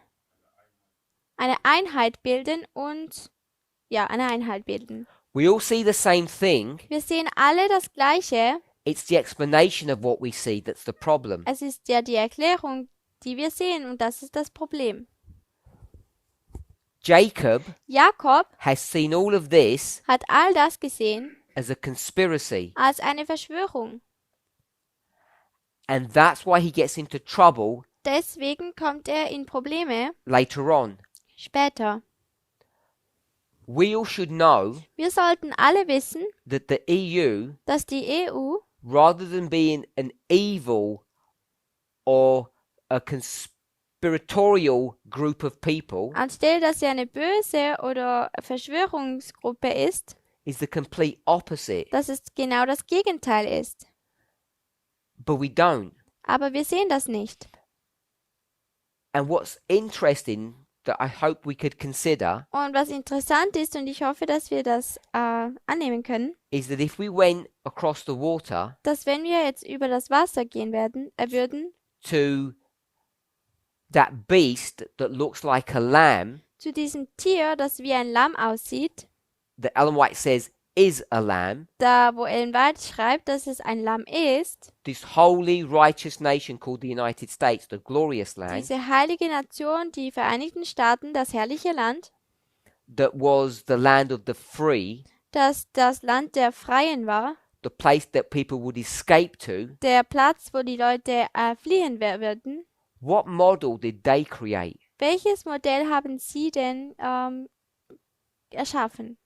eine Einheit bilden und eine Einheit bilden. We all see the same thing. Wir sehen alle das Gleiche. It's the explanation of what we see that's the problem. Es ist ja die Erklärung, die wir sehen, und das ist das Problem. Jacob Jakob has seen all of this hat all das gesehen as a conspiracy. als eine Verschwörung. And that's why he gets into trouble Deswegen kommt er in Probleme later on. später. We all should know Wir sollten alle wissen, that the EU, dass die EU, rather than being an evil or a conspiratorial group of people, anstelle dass sie eine böse oder Verschwörungsgruppe ist, is the complete opposite. dass es genau das Gegenteil ist. But we don't. Aber wir sehen das nicht. And what's interesting that I hope we could consider Und was interessant ist, und ich hoffe, dass wir das annehmen können, is that if we went across the water dass wenn wir jetzt über das Wasser gehen würden, to that beast that looks like a lamb, zu diesem Tier, das wie ein Lamm aussieht, that Ellen White says is a lamb, da wo Ellen White schreibt, dass es ein Lamm ist, this holy, righteous nation called the United States, the glorious land, diese heilige Nation, die Vereinigten Staaten, das herrliche Land, that was the land of the free, das das Land der Freien war, the place that people would escape to, der Platz, wo die Leute fliehen würden. what model did they create? Welches Modell haben Sie denn erschaffen?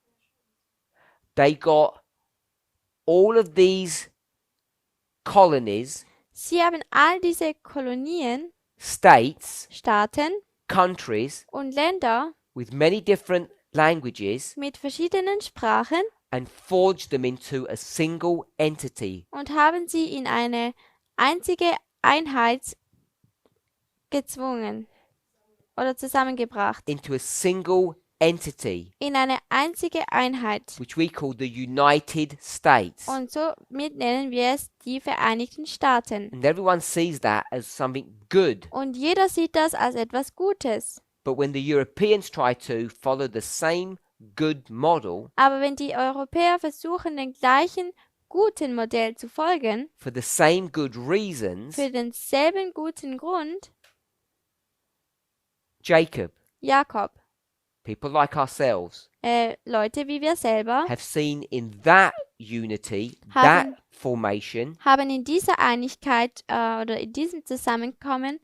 They got all of these colonies, Sie haben all diese Kolonien, states, Staaten countries und Länder with many different languages mit verschiedenen Sprachen and forged them into a single entity. und haben sie in eine einzige Einheit gezwungen oder zusammengebracht. Into a single entity, In eine einzige Einheit. which we call the United States. Und somit nennen wir es die Vereinigten Staaten. And everyone sees that as something good. Und jeder sieht das als etwas Gutes. But when the Europeans try to follow the same good model Aber wenn die Europäer versuchen, dem gleichen guten Modell zu folgen, for the same good reasons, für denselben guten Grund, Jacob, Jakob, people like ourselves, Leute wie wir selber, have seen in that unity, Haben- that formation, haben in dieser Einigkeit oder in diesem Zusammenkommen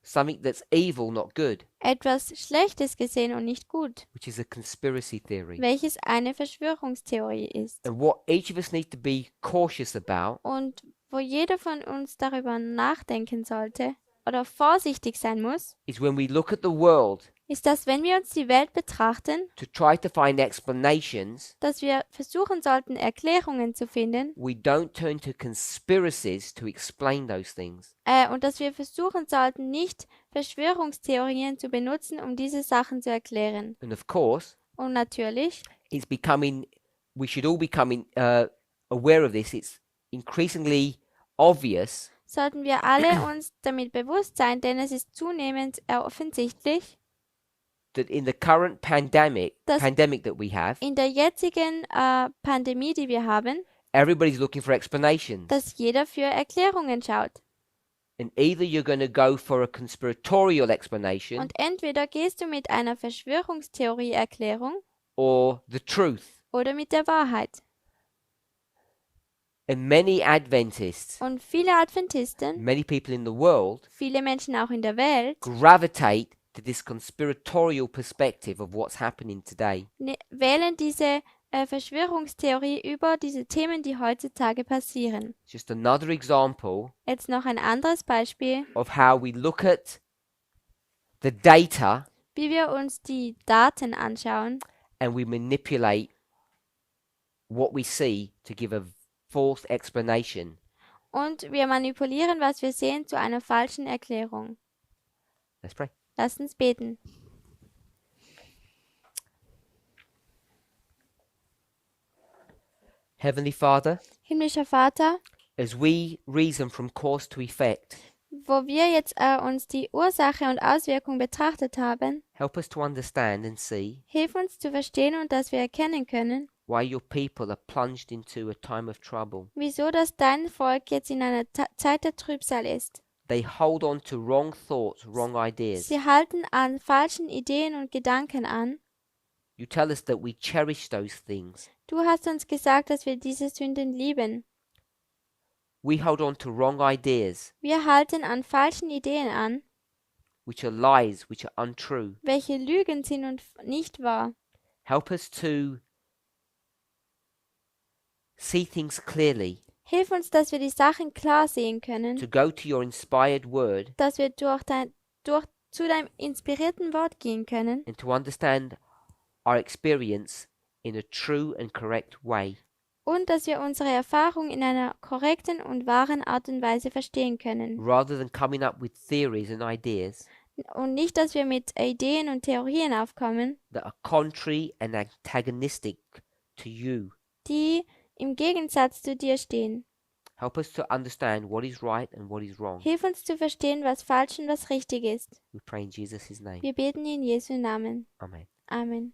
something that's evil, not good, etwas Schlechtes gesehen und nicht gut, which is a conspiracy theory. welches eine Verschwörungstheorie ist. And what each of us need to be cautious about Und wo jeder von uns darüber nachdenken sollte oder vorsichtig sein muss, is when we look at the world ist, dass wenn wir uns die Welt betrachten, to try to find explanations, dass wir versuchen sollten, Erklärungen zu finden we don't turn to conspiracies to explain those things. und dass wir versuchen sollten, nicht Verschwörungstheorien zu benutzen, um diese Sachen zu erklären. And of course, Und natürlich it's becoming, we should all become aware of this. It's increasingly obvious sollten wir alle uns damit bewusst sein, denn es ist zunehmend offensichtlich, that in the current pandemic Das- that we have, in der jetzigen Pandemie, die wir haben, everybody's looking for explanations. dass jeder für Erklärungen schaut. And either you're going to go for a conspiratorial explanation Und entweder gehst du mit einer Verschwörungstheorie-Erklärung or the truth. oder mit der Wahrheit. And many Adventists, Und viele Adventisten, many people in the world, viele Menschen auch in der Welt, gravitate to this conspiratorial perspective of what's happening today. wählen diese Verschwörungstheorie über diese Themen, die heutzutage passieren. Just another example Jetzt noch ein anderes Beispiel, of how we look at the data wie wir uns die Daten anschauen and we manipulate what we see to give a false explanation. und wir manipulieren, was wir sehen, zu einer falschen Erklärung. Let's pray. Lasst uns beten. Heavenly Father, Himmlischer Vater, as we reason from cause to effect, wo wir jetzt uns die Ursache und Auswirkung betrachtet haben, help us to understand and see hilf uns zu verstehen und dass wir erkennen können, why your people are plunged into a time of trouble. wieso dass dein Volk jetzt in einer Zeit der Trübsal ist. They hold on to wrong thoughts, wrong ideas. Sie halten an falschen Ideen und Gedanken an. You tell us that we cherish those things. Du hast uns gesagt, dass wir diese Sünden lieben. We hold on to wrong ideas, Wir halten an falschen Ideen an, which are lies, which are untrue. welche Lügen sind und nicht wahr. Help us to see things clearly, Hilf uns, dass wir die Sachen klar sehen to können, go to your inspired word, dass wir zu deinem inspirierten Wort gehen können and to understand our experience in a true and correct way. und dass wir unsere Erfahrung in einer korrekten und wahren Art und Weise verstehen können. Rather than coming up with theories and ideas Und nicht, dass wir mit Ideen und Theorien aufkommen, that are contrary and antagonistic to you. die im Gegensatz zu dir stehen. Help us to understand what is right and what is wrong. Hilf uns zu verstehen, was falsch und was richtig ist. We pray in Jesus' name. Wir beten in Jesu Namen. Amen. Amen.